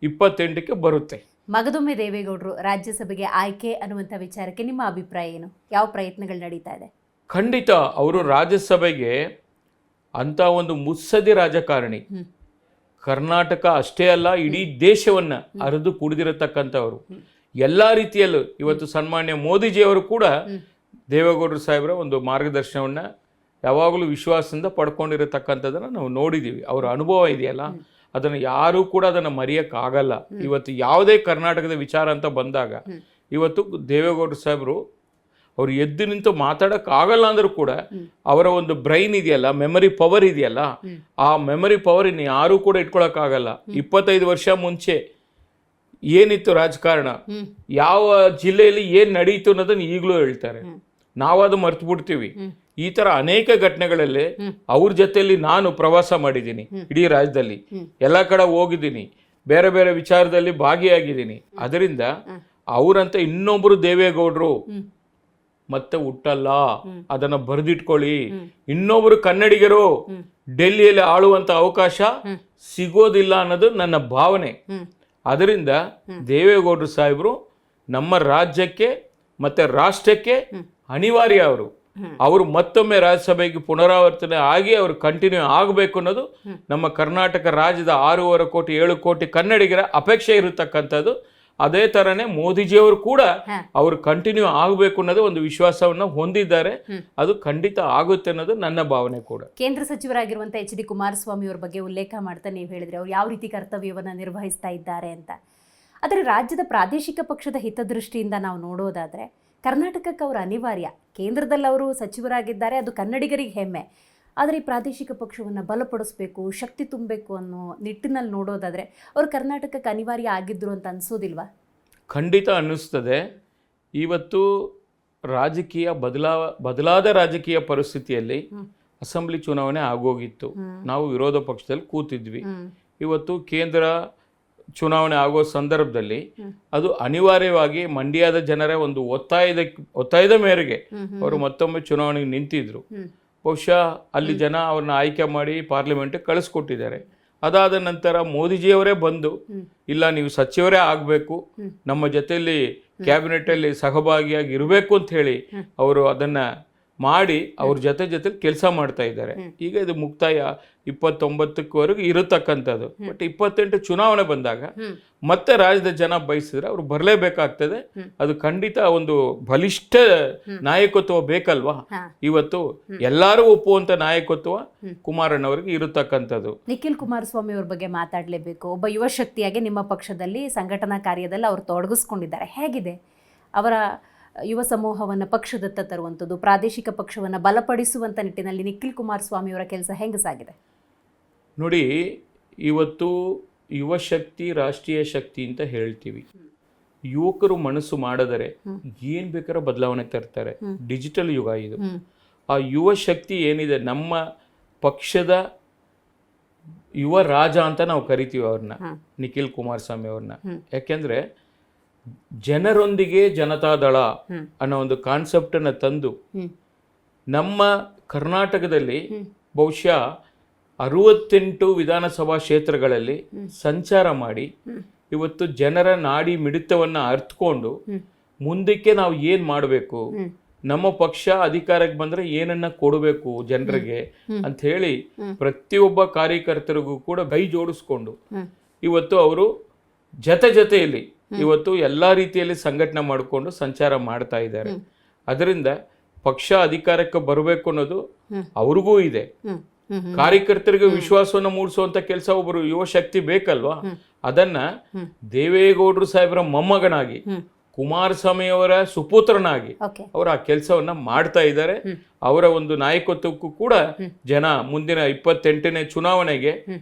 28ಕ್ಕೆ ಬರುತ್ತೆ. ಮಗದೊಮ್ಮೆ ದೇವೇಗೌಡರು ರಾಜ್ಯಸಭೆಗೆ ಆಯ್ಕೆ ಅನ್ನುವಂಥ ವಿಚಾರಕ್ಕೆ ನಿಮ್ಮ ಅಭಿಪ್ರಾಯ ಏನು? ಯಾವ ಪ್ರಯತ್ನಗಳು ನಡೀತಾ ಇದೆ? ಖಂಡಿತ ಅವರು ರಾಜ್ಯಸಭೆಗೆ ಅಂತ ಒಂದು ಮುತ್ಸದಿ ರಾಜಕಾರಣಿ, ಕರ್ನಾಟಕ ಅಷ್ಟೇ ಅಲ್ಲ ಇಡೀ ದೇಶವನ್ನ ಅರಿದು ಕುಡಿದಿರತಕ್ಕಂಥವ್ರು. ಎಲ್ಲ ರೀತಿಯಲ್ಲೂ ಇವತ್ತು ಸನ್ಮಾನ್ಯ ಮೋದಿಜಿಯವರು ಕೂಡ ದೇವೇಗೌಡರು ಸಾಹೇಬರ ಒಂದು ಮಾರ್ಗದರ್ಶನವನ್ನ ಯಾವಾಗಲೂ ವಿಶ್ವಾಸದಿಂದ ಪಡ್ಕೊಂಡಿರತಕ್ಕಂಥದ್ದನ್ನು ನಾವು ನೋಡಿದ್ದೀವಿ. ಅವರ ಅನುಭವ ಇದೆಯಲ್ಲ, ಅದನ್ನು ಯಾರೂ ಕೂಡ ಅದನ್ನು ಮರೆಯೋಕ್ಕಾಗಲ್ಲ. ಇವತ್ತು ಯಾವುದೇ ಕರ್ನಾಟಕದ ವಿಚಾರ ಅಂತ ಬಂದಾಗ ಇವತ್ತು ದೇವೇಗೌಡರು ಸಾಹೇಬರು ಅವ್ರು ಎದ್ದು ನಿಂತು ಮಾತಾಡೋಕ್ಕಾಗಲ್ಲ ಅಂದರೂ ಕೂಡ ಅವರ ಒಂದು ಬ್ರೈನ್ ಇದೆಯಲ್ಲ, ಮೆಮರಿ ಪವರ್ ಇದೆಯಲ್ಲ, ಆ ಮೆಮರಿ ಪವರ್ ಇನ್ನು ಯಾರೂ ಕೂಡ ಇಟ್ಕೊಳಕ್ಕಾಗಲ್ಲ. 25 ವರ್ಷ ಮುಂಚೆ ಏನಿತ್ತು ರಾಜಕಾರಣ, ಯಾವ ಜಿಲ್ಲೆಯಲ್ಲಿ ಏನು ನಡೀತು ಅನ್ನೋದನ್ನು ಈಗಲೂ ಹೇಳ್ತಾರೆ. ನಾವದು ಮರ್ತು ಬಿಡ್ತೀವಿ. ಈ ತರ ಅನೇಕ ಘಟನೆಗಳಲ್ಲಿ ಅವ್ರ ಜೊತೆಯಲ್ಲಿ ನಾನು ಪ್ರವಾಸ ಮಾಡಿದ್ದೀನಿ, ಇಡೀ ರಾಜ್ಯದಲ್ಲಿ ಎಲ್ಲ ಕಡೆ ಹೋಗಿದ್ದೀನಿ, ಬೇರೆ ಬೇರೆ ವಿಚಾರದಲ್ಲಿ ಭಾಗಿಯಾಗಿದ್ದೀನಿ. ಅದರಿಂದ ಅವರಂತ ಇನ್ನೊಬ್ರು ದೇವೇಗೌಡರು ಮತ್ತೆ ಹುಟ್ಟಲ್ಲ, ಅದನ್ನ ಬರೆದಿಟ್ಕೊಳ್ಳಿ. ಇನ್ನೊಬ್ರು ಕನ್ನಡಿಗರು ಡೆಲ್ಲಿಯಲ್ಲಿ ಆಳುವಂತ ಅವಕಾಶ ಸಿಗೋದಿಲ್ಲ ಅನ್ನೋದು ನನ್ನ ಭಾವನೆ. ಅದರಿಂದ ದೇವೇಗೌಡರು ಸಾಹೇಬರು ನಮ್ಮ ರಾಜ್ಯಕ್ಕೆ ಮತ್ತೆ ರಾಷ್ಟ್ರಕ್ಕೆ ಅನಿವಾರ್ಯ. ಅವರು ಮತ್ತೊಮ್ಮೆ ರಾಜ್ಯಸಭೆಗೆ ಪುನರಾವರ್ತನೆ ಆಗಿ ಅವರು ಕಂಟಿನ್ಯೂ ಆಗಬೇಕು ಅನ್ನೋದು ನಮ್ಮ ಕರ್ನಾಟಕ ರಾಜ್ಯದ 6.5 ಕೋಟಿ 7 ಕೋಟಿ ಕನ್ನಡಿಗರ ಅಪೇಕ್ಷೆ ಇರತಕ್ಕಂಥದ್ದು. ಅದೇ ತರನೇ ಮೋದಿಜಿಯವರು ಕೂಡ ಅವರು ಕಂಟಿನ್ಯೂ ಆಗಬೇಕು ಅನ್ನೋದು ಒಂದು ವಿಶ್ವಾಸವನ್ನು ಹೊಂದಿದ್ದಾರೆ. ಅದು ಖಂಡಿತ ಆಗುತ್ತೆ ಅನ್ನೋದು ನನ್ನ ಭಾವನೆ ಕೂಡ. ಕೇಂದ್ರ ಸಚಿವರಾಗಿರುವಂಥ HD ಕುಮಾರಸ್ವಾಮಿ ಅವರ ಬಗ್ಗೆ ಉಲ್ಲೇಖ ಮಾಡ್ತಾ ನೀವು ಹೇಳಿದ್ರೆ ಅವ್ರು ಯಾವ ರೀತಿ ಕರ್ತವ್ಯವನ್ನು ನಿರ್ವಹಿಸ್ತಾ ಇದ್ದಾರೆ ಅಂತ. ಆದರೆ ರಾಜ್ಯದ ಪ್ರಾದೇಶಿಕ ಪಕ್ಷದ ಹಿತದೃಷ್ಟಿಯಿಂದ ನಾವು ನೋಡೋದಾದರೆ ಕರ್ನಾಟಕಕ್ಕೆ ಅವರು ಅನಿವಾರ್ಯ. ಕೇಂದ್ರದಲ್ಲಿ ಅವರು ಸಚಿವರಾಗಿದ್ದಾರೆ, ಅದು ಕನ್ನಡಿಗರಿಗೆ ಹೆಮ್ಮೆ. ಆದರೆ ಈ ಪ್ರಾದೇಶಿಕ ಪಕ್ಷವನ್ನು ಬಲಪಡಿಸಬೇಕು, ಶಕ್ತಿ ತುಂಬಬೇಕು ಅನ್ನೋ ನಿಟ್ಟಿನಲ್ಲಿ ನೋಡೋದಾದರೆ ಅವರು ಕರ್ನಾಟಕಕ್ಕೆ ಅನಿವಾರ್ಯ ಆಗಿದ್ರು ಅಂತ ಅನಿಸೋದಿಲ್ವಾ? ಖಂಡಿತ ಅನ್ನಿಸ್ತದೆ. ಇವತ್ತು ರಾಜಕೀಯ ಬದಲಾದ ರಾಜಕೀಯ ಪರಿಸ್ಥಿತಿಯಲ್ಲಿ ಅಸೆಂಬ್ಲಿ ಚುನಾವಣೆ ಆಗೋಗಿತ್ತು. ನಾವು ವಿರೋಧ ಪಕ್ಷದಲ್ಲಿ ಕೂತಿದ್ವಿ. ಇವತ್ತು ಕೇಂದ್ರ ಚುನಾವಣೆ ಆಗೋ ಸಂದರ್ಭದಲ್ಲಿ ಅದು ಅನಿವಾರ್ಯವಾಗಿ ಮಂಡ್ಯದ ಜನರ ಒಂದು ಒತ್ತಾಯದ ಮೇರೆಗೆ ಅವರು ಮತ್ತೊಮ್ಮೆ ಚುನಾವಣೆಗೆ ನಿಂತಿದ್ರು. ಬಹುಶಃ ಅಲ್ಲಿ ಜನ ಅವ್ರನ್ನ ಆಯ್ಕೆ ಮಾಡಿ ಪಾರ್ಲಿಮೆಂಟ್ಗೆ ಕಳಿಸ್ಕೊಟ್ಟಿದ್ದಾರೆ. ಅದಾದ ನಂತರ ಮೋದಿಜಿಯವರೇ ಬಂದು ಇಲ್ಲ ನೀವು ಸಚಿವರೇ ಆಗಬೇಕು, ನಮ್ಮ ಜೊತೆಯಲ್ಲಿ ಕ್ಯಾಬಿನೆಟಲ್ಲಿ ಸಹಭಾಗಿಯಾಗಿ ಇರಬೇಕು ಅಂತ ಹೇಳಿ ಅವರು ಅದನ್ನ ಮಾಡಿ ಅವ್ರ ಜೊತೆ ಕೆಲಸ ಮಾಡ್ತಾ ಇದ್ದಾರೆ. ಈಗ ಇದು ಮುಕ್ತಾಯ 29ವರೆಗೂ ಇರತಕ್ಕಂಥದ್ದು. ಬಟ್ 28 ಚುನಾವಣೆ ಬಂದಾಗ ಮತ್ತೆ ರಾಜ್ಯದ ಜನ ಬಯಸಿದ್ರೆ ಅವ್ರು ಬರಲೇಬೇಕಾಗ್ತದೆ. ಅದು ಖಂಡಿತ ಒಂದು ಬಲಿಷ್ಠ ನಾಯಕತ್ವ ಬೇಕಲ್ವಾ? ಇವತ್ತು ಎಲ್ಲರೂ ಒಪ್ಪುವಂತ ನಾಯಕತ್ವ ಕುಮಾರಣ್ಣವರಿಗೆ ಇರತಕ್ಕಂಥದ್ದು. ನಿಖಿಲ್ ಕುಮಾರಸ್ವಾಮಿ ಅವ್ರ ಬಗ್ಗೆ ಮಾತಾಡಲೇಬೇಕು. ಒಬ್ಬ ಯುವ ಶಕ್ತಿಯಾಗಿ ನಿಮ್ಮ ಪಕ್ಷದಲ್ಲಿ ಸಂಘಟನಾ ಕಾರ್ಯದಲ್ಲಿ ಅವರು ತೊಡಗಿಸ್ಕೊಂಡಿದ್ದಾರೆ. ಹೇಗಿದೆ ಅವರ ಯುವ ಸಮೂಹವನ್ನು ಪಕ್ಷದತ್ತ ತರುವಂಥದ್ದು, ಪ್ರಾದೇಶಿಕ ಪಕ್ಷವನ್ನು ಬಲಪಡಿಸುವಂಥ ನಿಟ್ಟಿನಲ್ಲಿ ನಿಖಿಲ್ ಕುಮಾರಸ್ವಾಮಿ ಅವರ ಕೆಲಸ ಹೆಂಗೆ ಸಾಗಿದೆ? ನೋಡಿ, ಇವತ್ತು ಯುವ ಶಕ್ತಿ ರಾಷ್ಟ್ರೀಯ ಶಕ್ತಿ ಅಂತ ಹೇಳ್ತೀವಿ. ಯುವಕರು ಮನಸ್ಸು ಮಾಡಿದರೆ ಏನ್ ಬೇಕಾದ್ರೂ ಬದಲಾವಣೆ ತರ್ತಾರೆ. ಡಿಜಿಟಲ್ ಯುಗ ಇದು. ಆ ಯುವ ಶಕ್ತಿ ಏನಿದೆ, ನಮ್ಮ ಪಕ್ಷದ ಯುವ ರಾಜ ಅಂತ ನಾವು ಕರಿತೀವಿ ಅವ್ರನ್ನ, ನಿಖಿಲ್ ಕುಮಾರಸ್ವಾಮಿ ಅವ್ರನ್ನ. ಯಾಕೆಂದ್ರೆ ಜನರೊಂದಿಗೆ ಜನತಾದಳ ಅನ್ನೋ ಒಂದು ಕಾನ್ಸೆಪ್ಟ್ ಅನ್ನ ತಂದು ನಮ್ಮ ಕರ್ನಾಟಕದಲ್ಲಿ ಬಹುಶಃ 68 ವಿಧಾನಸಭಾ ಕ್ಷೇತ್ರಗಳಲ್ಲಿ ಸಂಚಾರ ಮಾಡಿ ಇವತ್ತು ಜನರ ನಾಡಿ ಮಿಡಿತವನ್ನ ಅರ್ಥಕೊಂಡು ಮುಂದಕ್ಕೆ ನಾವು ಏನ್ ಮಾಡಬೇಕು, ನಮ್ಮ ಪಕ್ಷ ಅಧಿಕಾರಕ್ಕೆ ಬಂದ್ರೆ ಏನನ್ನ ಕೊಡಬೇಕು ಜನರಿಗೆ ಅಂತ ಹೇಳಿ ಪ್ರತಿಯೊಬ್ಬ ಕಾರ್ಯಕರ್ತರಿಗೂ ಕೂಡ ಕೈ ಜೋಡಿಸ್ಕೊಂಡು ಇವತ್ತು ಅವರು ಜೊತೆಯಲ್ಲಿ ಇವತ್ತು ಎಲ್ಲಾ ರೀತಿಯಲ್ಲಿ ಸಂಘಟನೆ ಮಾಡಿಕೊಂಡು ಸಂಚಾರ ಮಾಡ್ತಾ ಇದ್ದಾರೆ. ಅದರಿಂದ ಪಕ್ಷ ಅಧಿಕಾರಕ್ಕೆ ಬರಬೇಕು ಅನ್ನೋದು ಅವ್ರಿಗೂ ಇದೆ. ಕಾರ್ಯಕರ್ತರಿಗೆ ವಿಶ್ವಾಸವನ್ನು ಮೂಡಿಸುವಂತ ಕೆಲಸ ಒಬ್ಬರು ಯುವ ಶಕ್ತಿ ಬೇಕಲ್ವಾ? ಅದನ್ನ ದೇವೇಗೌಡರು ಸಾಹೇಬರ ಮೊಮ್ಮಗನಾಗಿ, ಕುಮಾರಸ್ವಾಮಿ ಅವರ ಸುಪುತ್ರನಾಗಿ ಅವರು ಆ ಕೆಲಸವನ್ನ ಮಾಡ್ತಾ ಇದ್ದಾರೆ. ಅವರ ಒಂದು ನಾಯಕತ್ವಕ್ಕೂ ಕೂಡ ಜನ ಮುಂದಿನ 28ನೇ ಚುನಾವಣೆಗೆ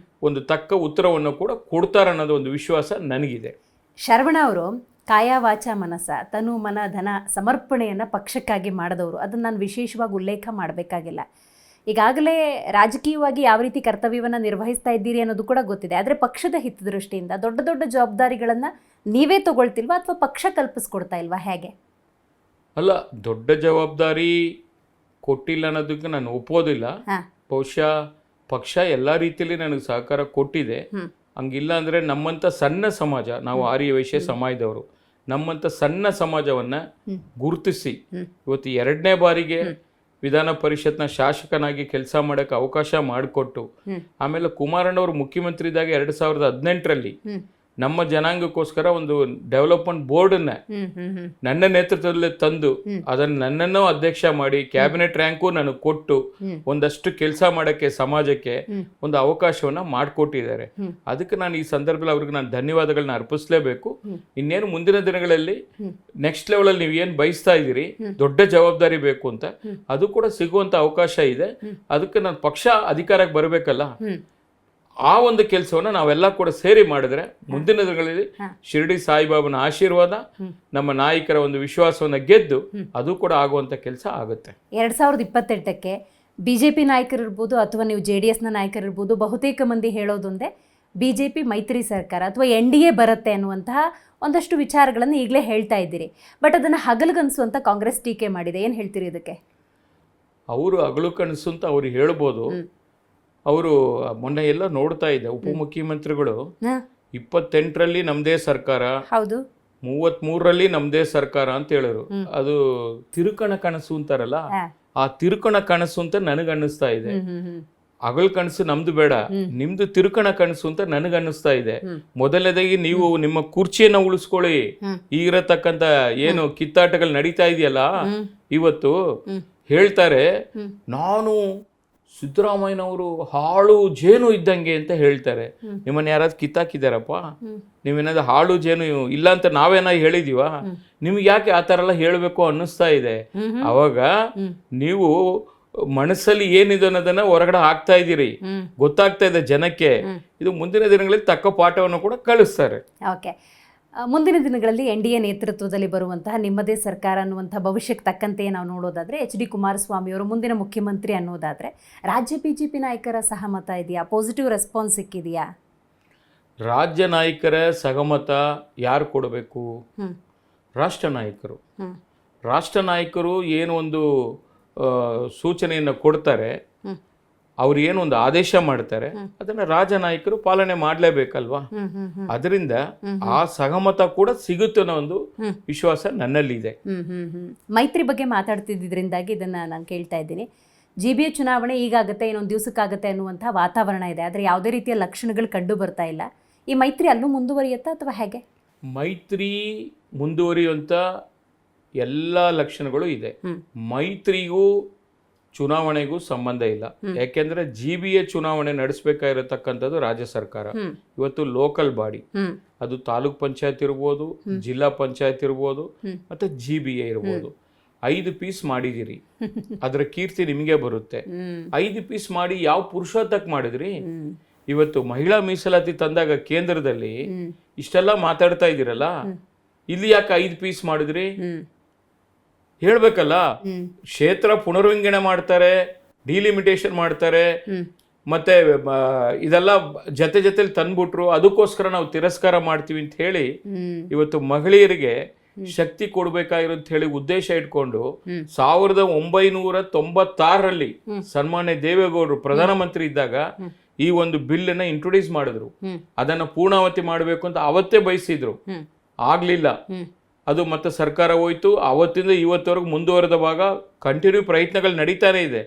ಒಂದು ತಕ್ಕ ಉತ್ತರವನ್ನು ಕೂಡ ಕೊಡ್ತಾರೆ ಅನ್ನೋದು ಒಂದು ವಿಶ್ವಾಸ ನನಗಿದೆ. ಶರವಣ ಅವರು ಕಾಯ ವಾಚ ಮನಸ್ಸ, ತನು ಮನ ಧನ ಸಮರ್ಪಣೆಯನ್ನು ಪಕ್ಷಕ್ಕಾಗಿ ಮಾಡಿದವರು. ಅದನ್ನು ನಾನು ವಿಶೇಷವಾಗಿ ಉಲ್ಲೇಖ ಮಾಡಬೇಕಾಗಿಲ್ಲ. ಈಗಾಗಲೇ ರಾಜಕೀಯವಾಗಿ ಯಾವ ರೀತಿ ಕರ್ತವ್ಯವನ್ನು ನಿರ್ವಹಿಸ್ತಾ ಇದ್ದೀರಿ ಅನ್ನೋದು ಕೂಡ ಗೊತ್ತಿದೆ. ಆದರೆ ಪಕ್ಷದ ಹಿತದೃಷ್ಟಿಯಿಂದ ದೊಡ್ಡ ದೊಡ್ಡ ಜವಾಬ್ದಾರಿಗಳನ್ನು ನೀವೇ ತಗೊಳ್ತಿಲ್ವಾ ಅಥವಾ ಪಕ್ಷ ಕಲ್ಪಿಸ್ಕೊಡ್ತಾ ಇಲ್ವಾ? ಹೇಗೆ? ಅಲ್ಲ, ದೊಡ್ಡ ಜವಾಬ್ದಾರಿ ಕೊಟ್ಟಿಲ್ಲ ಅನ್ನೋದಕ್ಕೆ ನಾನು ಒಪ್ಪೋದಿಲ್ಲ. ಬಹುಶಃ ಪಕ್ಷ ಎಲ್ಲ ರೀತಿಯಲ್ಲಿ ನನಗೆ ಸಹಕಾರ ಕೊಟ್ಟಿದೆ. ಹಂಗಿಲ್ಲ ಅಂದರೆ ನಮ್ಮಂಥ ಸಣ್ಣ ಸಮಾಜ, ನಾವು ಆರ್ಯ ವೈಶ್ಯ ಸಮಾಜದವರು, ನಮ್ಮಂಥ ಸಣ್ಣ ಸಮಾಜವನ್ನ ಗುರುತಿಸಿ ಇವತ್ತು 2ನೇ ಬಾರಿಗೆ ವಿಧಾನ ಪರಿಷತ್ನ ಶಾಸಕನಾಗಿ ಕೆಲಸ ಮಾಡೋಕ್ಕೆ ಅವಕಾಶ ಮಾಡಿಕೊಟ್ಟು, ಆಮೇಲೆ ಕುಮಾರಣ್ಣವರು ಮುಖ್ಯಮಂತ್ರಿ ಇದ್ದಾಗ 2018ರಲ್ಲಿ ನಮ್ಮ ಜನಾಂಗಕ್ಕೋಸ್ಕರ ಒಂದು ಡೆವಲಪ್ಮೆಂಟ್ ಬೋರ್ಡನ್ನ ನನ್ನ ನೇತೃತ್ವದಲ್ಲೇ ತಂದು ಅದನ್ನು ನನ್ನನ್ನು ಅಧ್ಯಕ್ಷ ಮಾಡಿ ಕ್ಯಾಬಿನೆಟ್ ರ್ಯಾಂಕು ನನಗೆ ಕೊಟ್ಟು ಒಂದಷ್ಟು ಕೆಲಸ ಮಾಡೋಕ್ಕೆ ಸಮಾಜಕ್ಕೆ ಒಂದು ಅವಕಾಶವನ್ನ ಮಾಡಿಕೊಟ್ಟಿದ್ದಾರೆ. ಅದಕ್ಕೆ ನಾನು ಈ ಸಂದರ್ಭದಲ್ಲಿ ಅವ್ರಿಗೆ ನಾನು ಧನ್ಯವಾದಗಳನ್ನ ಅರ್ಪಿಸಲೇಬೇಕು. ಇನ್ನೇನು ಮುಂದಿನ ದಿನಗಳಲ್ಲಿ ನೆಕ್ಸ್ಟ್ ಲೆವೆಲಲ್ಲಿ ನೀವು ಏನು ಬಯಸ್ತಾ ಇದ್ದೀರಿ, ದೊಡ್ಡ ಜವಾಬ್ದಾರಿ ಬೇಕು ಅಂತ, ಅದು ಕೂಡ ಸಿಗುವಂತ ಅವಕಾಶ ಇದೆ. ಅದಕ್ಕೆ ನಾನು ಪಕ್ಷ ಅಧಿಕಾರಕ್ಕೆ ಬರಬೇಕಲ್ಲ, ಆ ಒಂದು ಕೆಲಸವನ್ನ ನಾವೆಲ್ಲ ಕೂಡ ಸೇರಿ ಮಾಡಿದ್ರೆ ಮುಂದಿನ ದಿನಗಳಲ್ಲಿ ಶಿರಡಿ ಸಾಯಿಬಾಬನ ಆಶೀರ್ವಾದ, ನಮ್ಮ ನಾಯಕರ ಒಂದು ವಿಶ್ವಾಸವನ್ನ ಗೆದ್ದು ಅದು ಕೂಡ ಆಗುವಂತ ಕೆಲಸ ಆಗುತ್ತೆ. 2028ಕ್ಕೆ ಬಿಜೆಪಿ ನಾಯಕರಿರ್ಬೋದು ಅಥವಾ ನೀವು JDSನ ನಾಯಕರಿರ್ಬೋದು, ಬಹುತೇಕ ಮಂದಿ ಹೇಳೋದೊಂದೇ ಬಿಜೆಪಿ ಮೈತ್ರಿ ಸರ್ಕಾರ ಅಥವಾ NDA ಬರುತ್ತೆ ಅನ್ನುವಂತಹ ಒಂದಷ್ಟು ವಿಚಾರಗಳನ್ನು ಈಗಲೇ ಹೇಳ್ತಾ ಇದ್ದೀರಿ. ಬಟ್ ಅದನ್ನು ಹಗಲುಗನಸು ಅಂತ ಕಾಂಗ್ರೆಸ್ ಟೀಕೆ ಮಾಡಿದೆ. ಏನು ಹೇಳ್ತೀರಿ ಇದಕ್ಕೆ? ಅವರು ಹಗಲು ಕನಸು ಅಂತ ಅವ್ರು ಹೇಳ್ಬೋದು. ಅವರು ಮೊನ್ನೆ ಎಲ್ಲ ನೋಡ್ತಾ ಇದ್ದೆ, ಉಪಮುಖ್ಯಮಂತ್ರಿಗಳು 28ರಲ್ಲಿ ನಮ್ದೇ ಸರ್ಕಾರ, 33ರಲ್ಲಿ ನಮ್ದೇ ಸರ್ಕಾರ ಅಂತ ಹೇಳಿದ್ರು. ಅದು ತಿರುಕಣ ಕನಸು ಅಂತಾರಲ್ಲ, ಆ ತಿರುಕಣ ಕನಸು ಅಂತ ನನಗನ್ನಿಸ್ತಾ ಇದೆ. ಹಗಲ್ ಕನಸು ನಮ್ದು ಬೇಡ, ನಿಮ್ದು ತಿರುಕಣ ಕನಸು ಅಂತ ನನಗನ್ನಿಸ್ತಾ ಇದೆ. ಮೊದಲನೇದಾಗಿ ನೀವು ನಿಮ್ಮ ಕುರ್ಚಿಯನ್ನ ಉಳಿಸ್ಕೊಳ್ಳಿ. ಈಗಿರತಕ್ಕಂತ ಏನು ಕಿತ್ತಾಟಗಳು ನಡೀತಾ ಇದೆಯಲ್ಲ, ಇವತ್ತು ಹೇಳ್ತಾರೆ ನಾನು ಸಿದ್ದರಾಮಯ್ಯನವರು ಹಾಳು ಜೇನು ಇದ್ದಂಗೆ ಅಂತ ಹೇಳ್ತಾರೆ. ನಿಮ್ಮನ್ನ ಯಾರಾದ್ರೂ ಕಿತ್ತಾಕಿದಾರಪ್ಪ? ನೀವೇನಾದ್ರು ಹಾಳು ಜೇನು ಇಲ್ಲ ಅಂತ ನಾವೇನಾದ್ರು ಹೇಳಿದೀವ? ನಿಮ್ಗೆ ಯಾಕೆ ಆ ಥರ ಎಲ್ಲ ಹೇಳಬೇಕು ಅನ್ನಿಸ್ತಾ ಇದೆ. ಅವಾಗ ನೀವು ಮನಸ್ಸಲ್ಲಿ ಏನಿದೆ ಅನ್ನೋದನ್ನ ಹೊರಗಡೆ ಹಾಕ್ತಾ ಇದ್ದೀರಿ, ಗೊತ್ತಾಗ್ತಾ ಇದೆ ಜನಕ್ಕೆ. ಇದು ಮುಂದಿನ ದಿನಗಳಲ್ಲಿ ತಕ್ಕ ಪಾಠವನ್ನು ಕೂಡ ಕಳಿಸ್ತಾರೆ. ಓಕೆ, ಮುಂದಿನ ದಿನಗಳಲ್ಲಿ NDA ನೇತೃತ್ವದಲ್ಲಿ ಬರುವಂತಹ ನಿಮ್ಮದೇ ಸರ್ಕಾರ ಅನ್ನುವಂಥ ಭವಿಷ್ಯಕ್ಕೆ ತಕ್ಕಂತೆ ನಾವು ನೋಡೋದಾದರೆ HD ಕುಮಾರಸ್ವಾಮಿ ಅವರು ಮುಂದಿನ ಮುಖ್ಯಮಂತ್ರಿ ಅನ್ನೋದಾದರೆ ರಾಜ್ಯ ಬಿಜೆಪಿ ನಾಯಕರ ಸಹಮತ ಇದೆಯಾ? ಪಾಸಿಟಿವ್ ರೆಸ್ಪಾನ್ಸ್ ಸಿಕ್ಕಿದೆಯಾ? ರಾಜ್ಯ ನಾಯಕರ ಸಹಮತ ಯಾರು ಕೊಡಬೇಕು? ರಾಷ್ಟ್ರ ನಾಯಕರು. ರಾಷ್ಟ್ರ ನಾಯಕರು ಏನು ಒಂದು ಸೂಚನೆಯನ್ನು ಕೊಡ್ತಾರೆ, ಅವ್ರು ಏನು ಒಂದು ಆದೇಶ ಮಾಡ್ತಾರೆ, ಅದನ್ನ ರಾಜ್ಯ ನಾಯಕರು ಪಾಲನೆ ಮಾಡಲೇಬೇಕಲ್ವಾ? ಅದರಿಂದ ಆ ಸಹಮತ ಕೂಡ ಸಿಗುತ್ತೆ ಅನ್ನೋ ಒಂದು ವಿಶ್ವಾಸ ನನ್ನಲ್ಲಿ ಇದೆ. ಮೈತ್ರಿ ಬಗ್ಗೆ ಮಾತಾಡ್ತಿದ್ದರಿಂದಾಗಿ ಇದನ್ನ ನಾನು ಕೇಳ್ತಾ ಇದ್ದೀನಿ. GBA ಚುನಾವಣೆ ಈಗಾಗುತ್ತೆ, ಇನ್ನೊಂದು ದಿವಸಕ್ಕಾಗತ್ತೆ ಅನ್ನುವಂಥ ವಾತಾವರಣ ಇದೆ. ಆದರೆ ಯಾವುದೇ ರೀತಿಯ ಲಕ್ಷಣಗಳು ಕಂಡು ಬರ್ತಾ ಇಲ್ಲ. ಈ ಮೈತ್ರಿ ಅಲ್ಲೂ ಮುಂದುವರಿಯುತ್ತಾ ಅಥವಾ ಹೇಗೆ? ಮೈತ್ರಿ ಮುಂದುವರಿಯುವಂತ ಎಲ್ಲ ಲಕ್ಷಣಗಳು ಇದೆ. ಮೈತ್ರಿಗೂ ಚುನಾವಣೆಗೂ ಸಂಬಂಧ ಇಲ್ಲ. ಯಾಕೆಂದ್ರೆ GBA ಚುನಾವಣೆ ನಡೆಸಬೇಕಾಗಿರತಕ್ಕಂಥದ್ದು ರಾಜ್ಯ ಸರ್ಕಾರ. ಇವತ್ತು ಲೋಕಲ್ ಬಾಡಿ, ಅದು ತಾಲೂಕ್ ಪಂಚಾಯತ್ ಇರ್ಬೋದು, ಜಿಲ್ಲಾ ಪಂಚಾಯತ್ ಇರ್ಬೋದು, ಮತ್ತೆ GBA ಇರ್ಬೋದು. 5 ಪೀಸ್ ಮಾಡಿದಿರಿ, ಅದರ ಕೀರ್ತಿ ನಿಮಗೆ ಬರುತ್ತೆ. 5 ಪೀಸ್ ಮಾಡಿ ಯಾವ ಪುರುಷೋತ್ತಕ್ಕೆ ಮಾಡಿದ್ರಿ? ಇವತ್ತು ಮಹಿಳಾ ಮೀಸಲಾತಿ ತಂದಾಗ ಕೇಂದ್ರದಲ್ಲಿ ಇಷ್ಟೆಲ್ಲ ಮಾತಾಡ್ತಾ ಇದ್ದೀರಲ್ಲ, ಇಲ್ಲಿ ಯಾಕೆ 5 ಪೀಸ್ ಮಾಡಿದ್ರಿ? ಹೇಳ್ಬೇಕಲ್ಲ. ಕ್ಷೇತ್ರ ಪುನರ್ವಿಂಗಡಣೆ ಮಾಡ್ತಾರೆ, ಡಿಲಿಮಿಟೇಷನ್ ಮಾಡ್ತಾರೆ, ಮತ್ತೆ ಇದೆಲ್ಲ ಜೊತೆಲಿ ತಂದ್ಬಿಟ್ರು, ಅದಕ್ಕೋಸ್ಕರ ನಾವು ತಿರಸ್ಕಾರ ಮಾಡ್ತೀವಿ ಅಂತ ಹೇಳಿ ಇವತ್ತು ಮಹಿಳೆಯರಿಗೆ ಶಕ್ತಿ ಕೊಡ್ಬೇಕಾಗಿರೋದು ಹೇಳಿ ಉದ್ದೇಶ ಇಟ್ಕೊಂಡು 1996ರಲ್ಲಿ ಸನ್ಮಾನ್ಯ ದೇವೇಗೌಡರು ಪ್ರಧಾನಮಂತ್ರಿ ಇದ್ದಾಗ ಈ ಒಂದು ಬಿಲ್ ಅನ್ನ ಇಂಟ್ರೊಡ್ಯೂಸ್ ಮಾಡಿದ್ರು. ಅದನ್ನ ಪೂರ್ಣಾವತಿ ಮಾಡಬೇಕು ಅಂತ ಅವತ್ತೇ ಬಯಸಿದ್ರು, ಆಗ್ಲಿಲ್ಲ. ಅದು ಮತ್ತೆ ಸರ್ಕಾರ ಹೋಯ್ತು. ಅವತ್ತಿಂದ ಇವತ್ತವರೆಗೂ ಮುಂದುವರೆದ ಭಾಗ ಕಂಟಿನ್ಯೂ ಪ್ರಯತ್ನಗಳು ನಡೀತಾನೆ ಇದೆ.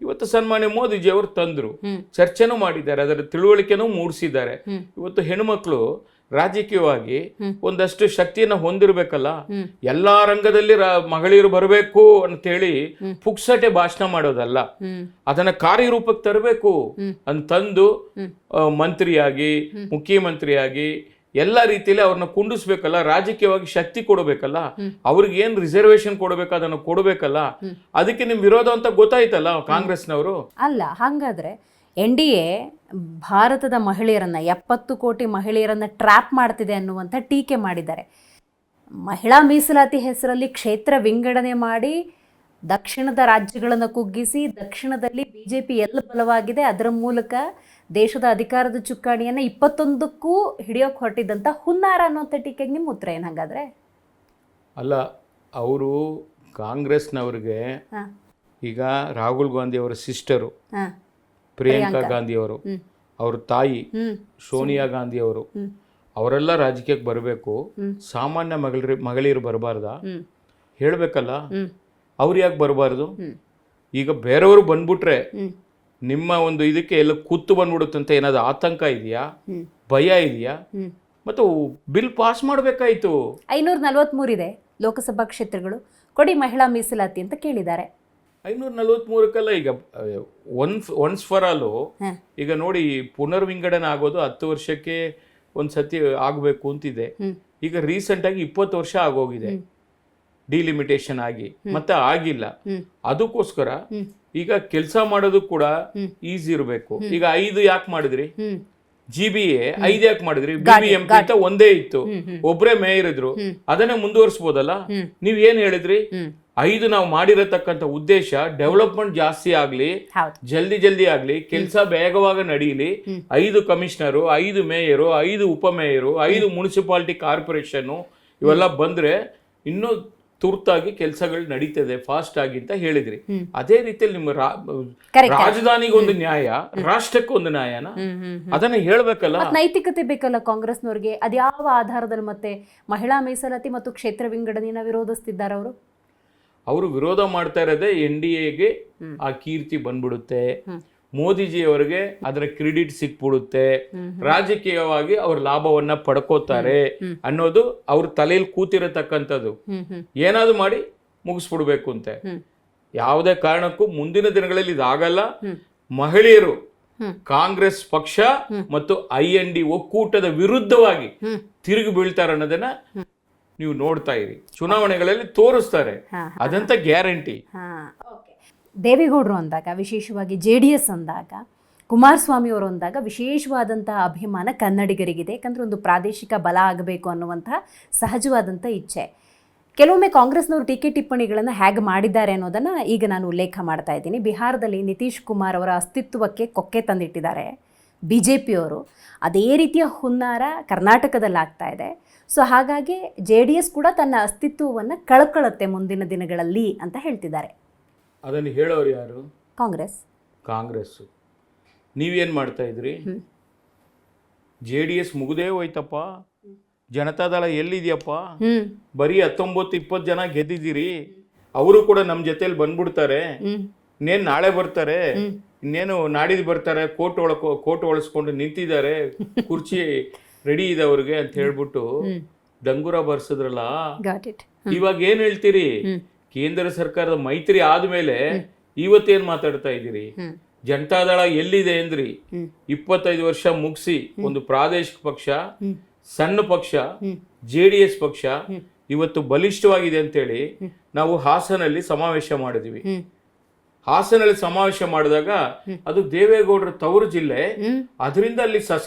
ಇವತ್ತು ಸನ್ಮಾನ್ಯ ಮೋದಿಜಿ ಅವರು ತಂದ್ರು, ಚರ್ಚೆನೂ ಮಾಡಿದ್ದಾರೆ, ಅದರ ತಿಳುವಳಿಕೆನೂ ಮೂಡಿಸಿದ್ದಾರೆ. ಇವತ್ತು ಹೆಣ್ಮಕ್ಳು ರಾಜಕೀಯವಾಗಿ ಒಂದಷ್ಟು ಶಕ್ತಿಯನ್ನ ಹೊಂದಿರಬೇಕಲ್ಲ. ಎಲ್ಲಾ ರಂಗದಲ್ಲಿ ಮಹಿಳೆಯರು ಬರಬೇಕು ಅಂತೇಳಿ ಪುಕ್ಸಟೆ ಭಾಷಣ ಮಾಡೋದಲ್ಲ, ಅದನ್ನ ಕಾರ್ಯರೂಪಕ್ಕೆ ತರಬೇಕು ಅಂತಂದು ಮಂತ್ರಿಯಾಗಿ ಮುಖ್ಯಮಂತ್ರಿಯಾಗಿ ಎಲ್ಲ ರೀತಿಯಲ್ಲಿ ಅವ್ರನ್ನ ಕುಂಡಿಸ್ಬೇಕಲ್ಲ, ರಾಜಕೀಯವಾಗಿ ಶಕ್ತಿ ಕೊಡಬೇಕಲ್ಲ, ಅವ್ರಿಗೆ ಏನ್ ರಿಸರ್ವೇಶನ್ ಕೊಡಬೇಕು ಅದನ್ನ ಕೊಡಬೇಕಲ್ಲ. ಅದಕ್ಕೆ ನಿಮ್ ವಿರೋಧ ಅಂತ ಗೊತ್ತಾಯ್ತಲ್ಲ ಕಾಂಗ್ರೆಸ್ನವರು. ಅಲ್ಲ, ಹಾಗಾದ್ರೆ NDA ಭಾರತದ ಮಹಿಳೆಯರನ್ನ 70 ಕೋಟಿ ಮಹಿಳೆಯರನ್ನ ಟ್ರ್ಯಾಪ್ ಮಾಡ್ತಿದೆ ಅನ್ನುವಂಥ ಟೀಕೆ ಮಾಡಿದ್ದಾರೆ. ಮಹಿಳಾ ಮೀಸಲಾತಿ ಹೆಸರಲ್ಲಿ ಕ್ಷೇತ್ರ ವಿಂಗಡಣೆ ಮಾಡಿ ದಕ್ಷಿಣದ ರಾಜ್ಯಗಳನ್ನು ಕುಗ್ಗಿಸಿ ದಕ್ಷಿಣದಲ್ಲಿ BJP ಎಲ್ಲ ಬಲವಾಗಿದೆ, ಅದರ ಮೂಲಕ ದೇಶದ ಅಧಿಕಾರದ ಚುಕ್ಕಾಣಿಯನ್ನು 21ಕ್ಕೂ ಹಿಡಿಯೋಕೆ ಹೊರಟಿದ್ದಂಥ ಹುನ್ನಾರ ಅನ್ನೋಂಥ ಟೀಕೆಗೆ ನಿಮ್ಮ ಉತ್ತರ ಏನು ಹಾಗಾದ್ರೆ? ಅಲ್ಲ, ಅವರು ಕಾಂಗ್ರೆಸ್ನವ್ರಿಗೆ ಈಗ ರಾಹುಲ್ ಗಾಂಧಿ ಅವರ ಸಿಸ್ಟರು ಪ್ರಿಯಾಂಕಾ ಗಾಂಧಿ ಅವರು, ಅವ್ರ ತಾಯಿ ಸೋನಿಯಾ ಗಾಂಧಿ ಅವರು, ಅವರೆಲ್ಲ ರಾಜಕೀಯಕ್ಕೆ ಬರಬೇಕು, ಸಾಮಾನ್ಯ ಮಹಿಳೆಯರು ಬರಬಾರ್ದ ಹೇಳ್ಬೇಕಲ್ಲ. ಅವ್ರು ಯಾಕೆ ಬರಬಾರ್ದು? ಈಗ ಬೇರೆಯವರು ಬಂದ್ಬಿಟ್ರೆ ನಿಮ್ಮ ಒಂದು ಇದಕ್ಕೆ ಎಲ್ಲ ಕೂತು ಬಂದ್ಬಿಡುತ್ತಂತ ಏನಾದ್ರು ಆತಂಕ ಇದೆಯಾ, ಭಯ ಇದೆಯಾ? ಮತ್ತು ಬಿಲ್ ಪಾಸ್ ಮಾಡಬೇಕಾಯ್ತು. 543 ಇದೆ ಲೋಕಸಭಾ ಕ್ಷೇತ್ರಗಳು, ಕೊಡಿ ಮಹಿಳಾ ಮೀಸಲಾತಿ ಅಂತ ಕೇಳಿದ್ದಾರೆ. 543ಕ್ಕಲ್ಲ, ಈಗ ಒನ್ಸ್ ಫಾರ್ ಆಲ್ ಈಗ ನೋಡಿ ಪುನರ್ವಿಂಗಡಣೆ ಆಗೋದು 10 ವರ್ಷಕ್ಕೆ ಒಂದ್ಸತಿ ಆಗಬೇಕು ಅಂತಿದೆ. ಈಗ ರೀಸೆಂಟ್ ಆಗಿ 20 ವರ್ಷ ಆಗೋಗಿದೆ ಡಿಲಿಮಿಟೇಷನ್ ಆಗಿ, ಮತ್ತೆ ಆಗಿಲ್ಲ. ಅದಕ್ಕೋಸ್ಕರ ಈಗ ಕೆಲಸ ಮಾಡೋದು ಕೂಡ ಈಸಿ ಇರಬೇಕು. ಈಗ 5 ಯಾಕೆ ಮಾಡಿದ್ರಿ? GBA 5 ಯಾಕೆ ಮಾಡಿದ್ರಿ? BBMP ಅಂತ ಒಂದೇ ಇತ್ತು, ಒಬ್ರೇ ಮೇಯರ್ ಇದ್ರು, ಅದನ್ನೇ ಮುಂದುವರಿಸಬಹುದಲ್ಲ. ನೀವ್ ಏನ್ ಹೇಳಿದ್ರಿ? 5 ನಾವು ಮಾಡಿರತಕ್ಕಂಥ ಉದ್ದೇಶ ಡೆವಲಪ್ಮೆಂಟ್ ಜಾಸ್ತಿ ಆಗ್ಲಿ, ಜಲ್ದಿ ಆಗ್ಲಿ, ಕೆಲಸ ಬೇಗವಾಗಿ ನಡೀಲಿ. 5 ಕಮಿಷನರು, 5 ಮೇಯರು, 5 ಉಪಮೇಯರು, 5 ಮುನ್ಸಿಪಾಲಿಟಿ ಕಾರ್ಪೊರೇಷನ್ ಇವೆಲ್ಲ ಬಂದ್ರೆ ಇನ್ನೂ ತುರ್ತಾಗಿ ಕೆಲಸಗಳು ನಡೀತದೆ ಫಾಸ್ಟ್ ಆಗಿ ಅಂತ ಹೇಳಿದ್ರಿ. ಅದೇ ರೀತಿಯಲ್ಲಿ ನಿಮ್ಮ ರಾಜಧಾನಿಗೆ ಒಂದು ನ್ಯಾಯ, ರಾಷ್ಟ್ರಕ್ಕೆ ಒಂದು ನ್ಯಾಯನ ಅದನ್ನ ಹೇಳ್ಬೇಕಲ್ಲ. ನೈತಿಕತೆ ಬೇಕಲ್ಲ ಕಾಂಗ್ರೆಸ್ನವ್ರಿಗೆ. ಅದ್ಯಾವ ಆಧಾರದಲ್ಲಿ ಮತ್ತೆ ಮಹಿಳಾ ಮೀಸಲಾತಿ ಮತ್ತು ಕ್ಷೇತ್ರ ವಿಂಗಡಣೆಯನ್ನ ವಿರೋಧಿಸ್ತಿದ್ದಾರೆ ಅವರು? ಅವರು ವಿರೋಧ ಮಾಡ್ತಾ ಇರೋದೇ NDAಗೆ ಆ ಕೀರ್ತಿ ಬಂದ್ಬಿಡುತ್ತೆ, ಮೋದಿಜಿಯವರಿಗೆ ಅದರ ಕ್ರೆಡಿಟ್ ಸಿಕ್ಬಿಡುತ್ತೆ, ರಾಜಕೀಯವಾಗಿ ಅವ್ರ ಲಾಭವನ್ನ ಪಡ್ಕೋತಾರೆ ಅನ್ನೋದು ಅವ್ರ ತಲೆಯಲ್ಲಿ ಕೂತಿರತಕ್ಕಂಥದ್ದು. ಏನಾದ್ರು ಮಾಡಿ ಮುಗಿಸ್ಬಿಡ್ಬೇಕು ಅಂತ. ಯಾವುದೇ ಕಾರಣಕ್ಕೂ ಮುಂದಿನ ದಿನಗಳಲ್ಲಿ ಇದಾಗಲ್ಲ. ಮಹಿಳೆಯರು ಕಾಂಗ್ರೆಸ್ ಪಕ್ಷ ಮತ್ತು IND ಒಕ್ಕೂಟದ ವಿರುದ್ಧವಾಗಿ ತಿರುಗಿ ಬೀಳ್ತಾರೆ ಅನ್ನೋದನ್ನ ನೀವು ನೋಡ್ತಾ ಇರಿ, ಚುನಾವಣೆಗಳಲ್ಲಿ ತೋರಿಸ್ತಾರೆ, ಅದಂತ ಗ್ಯಾರಂಟಿ. ದೇವೇಗೌಡರು ಅಂದಾಗ, ವಿಶೇಷವಾಗಿ JDS ಅಂದಾಗ, ಕುಮಾರಸ್ವಾಮಿ ಅವರು ಅಂದಾಗ ವಿಶೇಷವಾದಂತಹ ಅಭಿಮಾನ ಕನ್ನಡಿಗರಿಗಿದೆ. ಯಾಕಂದರೆ ಒಂದು ಪ್ರಾದೇಶಿಕ ಬಲ ಆಗಬೇಕು ಅನ್ನುವಂತಹ ಸಹಜವಾದಂಥ ಇಚ್ಛೆ. ಕೆಲವೊಮ್ಮೆ ಕಾಂಗ್ರೆಸ್ನವರು ಟೀಕೆ ಟಿಪ್ಪಣಿಗಳನ್ನು ಹೇಗೆ ಮಾಡಿದ್ದಾರೆ ಅನ್ನೋದನ್ನು ಈಗ ನಾನು ಉಲ್ಲೇಖ ಮಾಡ್ತಾ ಇದ್ದೀನಿ. ಬಿಹಾರದಲ್ಲಿ ನಿತೀಶ್ ಕುಮಾರ್ ಅವರ ಅಸ್ತಿತ್ವಕ್ಕೆ ಕೊಕ್ಕೆ ತಂದಿಟ್ಟಿದ್ದಾರೆ BJPಯವರು. ಅದೇ ರೀತಿಯ ಹುನ್ನಾರ ಕರ್ನಾಟಕದಲ್ಲಿ ಆಗ್ತಾ ಇದೆ. ಸೊ ಹಾಗಾಗಿ JDS ಕೂಡ ತನ್ನ ಅಸ್ತಿತ್ವವನ್ನು ಕಳ್ಕೊಳ್ಳುತ್ತೆ ಮುಂದಿನ ದಿನಗಳಲ್ಲಿ ಅಂತ ಹೇಳ್ತಿದ್ದಾರೆ. ಅದನ್ನು ಹೇಳೋರು ಯಾರು? ಕಾಂಗ್ರೆಸ್. ನೀವೇನು ಮಾಡ್ತಾ ಇದ್ರಿ? JDS ಮುಗುದೇ ಹೋಯ್ತಪ್ಪ, ಜನತಾದಳ ಎಲ್ಲಿದೆಯಪ್ಪ? ಬರೀ 19-20 ಜನ ಗೆದ್ದಿದ್ದೀರಿ, ಅವರು ಕೂಡ ನಮ್ಮ ಜೊತೆಲಿ ಬಂದ್ಬಿಡ್ತಾರೆ, ಇನ್ನೇನು ನಾಳೆ ಬರ್ತಾರೆ, ಇನ್ನೇನು ನಾಡಿದ್ದು ಬರ್ತಾರೆ, ಕೋಟ್ ಒಳಸ್ಕೊಂಡು ನಿಂತಿದ್ದಾರೆ, ಕುರ್ಚಿ ರೆಡಿ ಇದೆ ಅವ್ರಿಗೆ ಅಂತ ಹೇಳ್ಬಿಟ್ಟು ಡಂಗುರ ಬರ್ಸಿದ್ರಲ್ಲ. ಇವಾಗ ಏನ್ ಹೇಳ್ತೀರಿ? ಕೇಂದ್ರ ಸರ್ಕಾರದ ಮೈತ್ರಿ ಆದ್ಮೇಲೆ ಇವತ್ತೇನ್ ಮಾತಾಡ್ತಾ ಇದ್ದೀರಿ? ಜನತಾದಳ ಎಲ್ಲಿದೆ ಅಂದ್ರಿ? 25 ವರ್ಷ ಮುಗಿಸಿ ಒಂದು ಪ್ರಾದೇಶಿಕ ಪಕ್ಷ, ಸಣ್ಣ ಪಕ್ಷ JDS ಪಕ್ಷ ಇವತ್ತು ಬಲಿಷ್ಠವಾಗಿದೆ ಅಂತೇಳಿ ನಾವು ಹಾಸನಲ್ಲಿ ಸಮಾವೇಶ ಮಾಡಿದ್ವಿ. ಹಾಸನಲ್ಲಿ ಸಮಾವೇಶ ಮಾಡಿದಾಗ ಅದು ದೇವೇಗೌಡರ ತವರು ಜಿಲ್ಲೆ, ಅದರಿಂದ ಅಲ್ಲಿ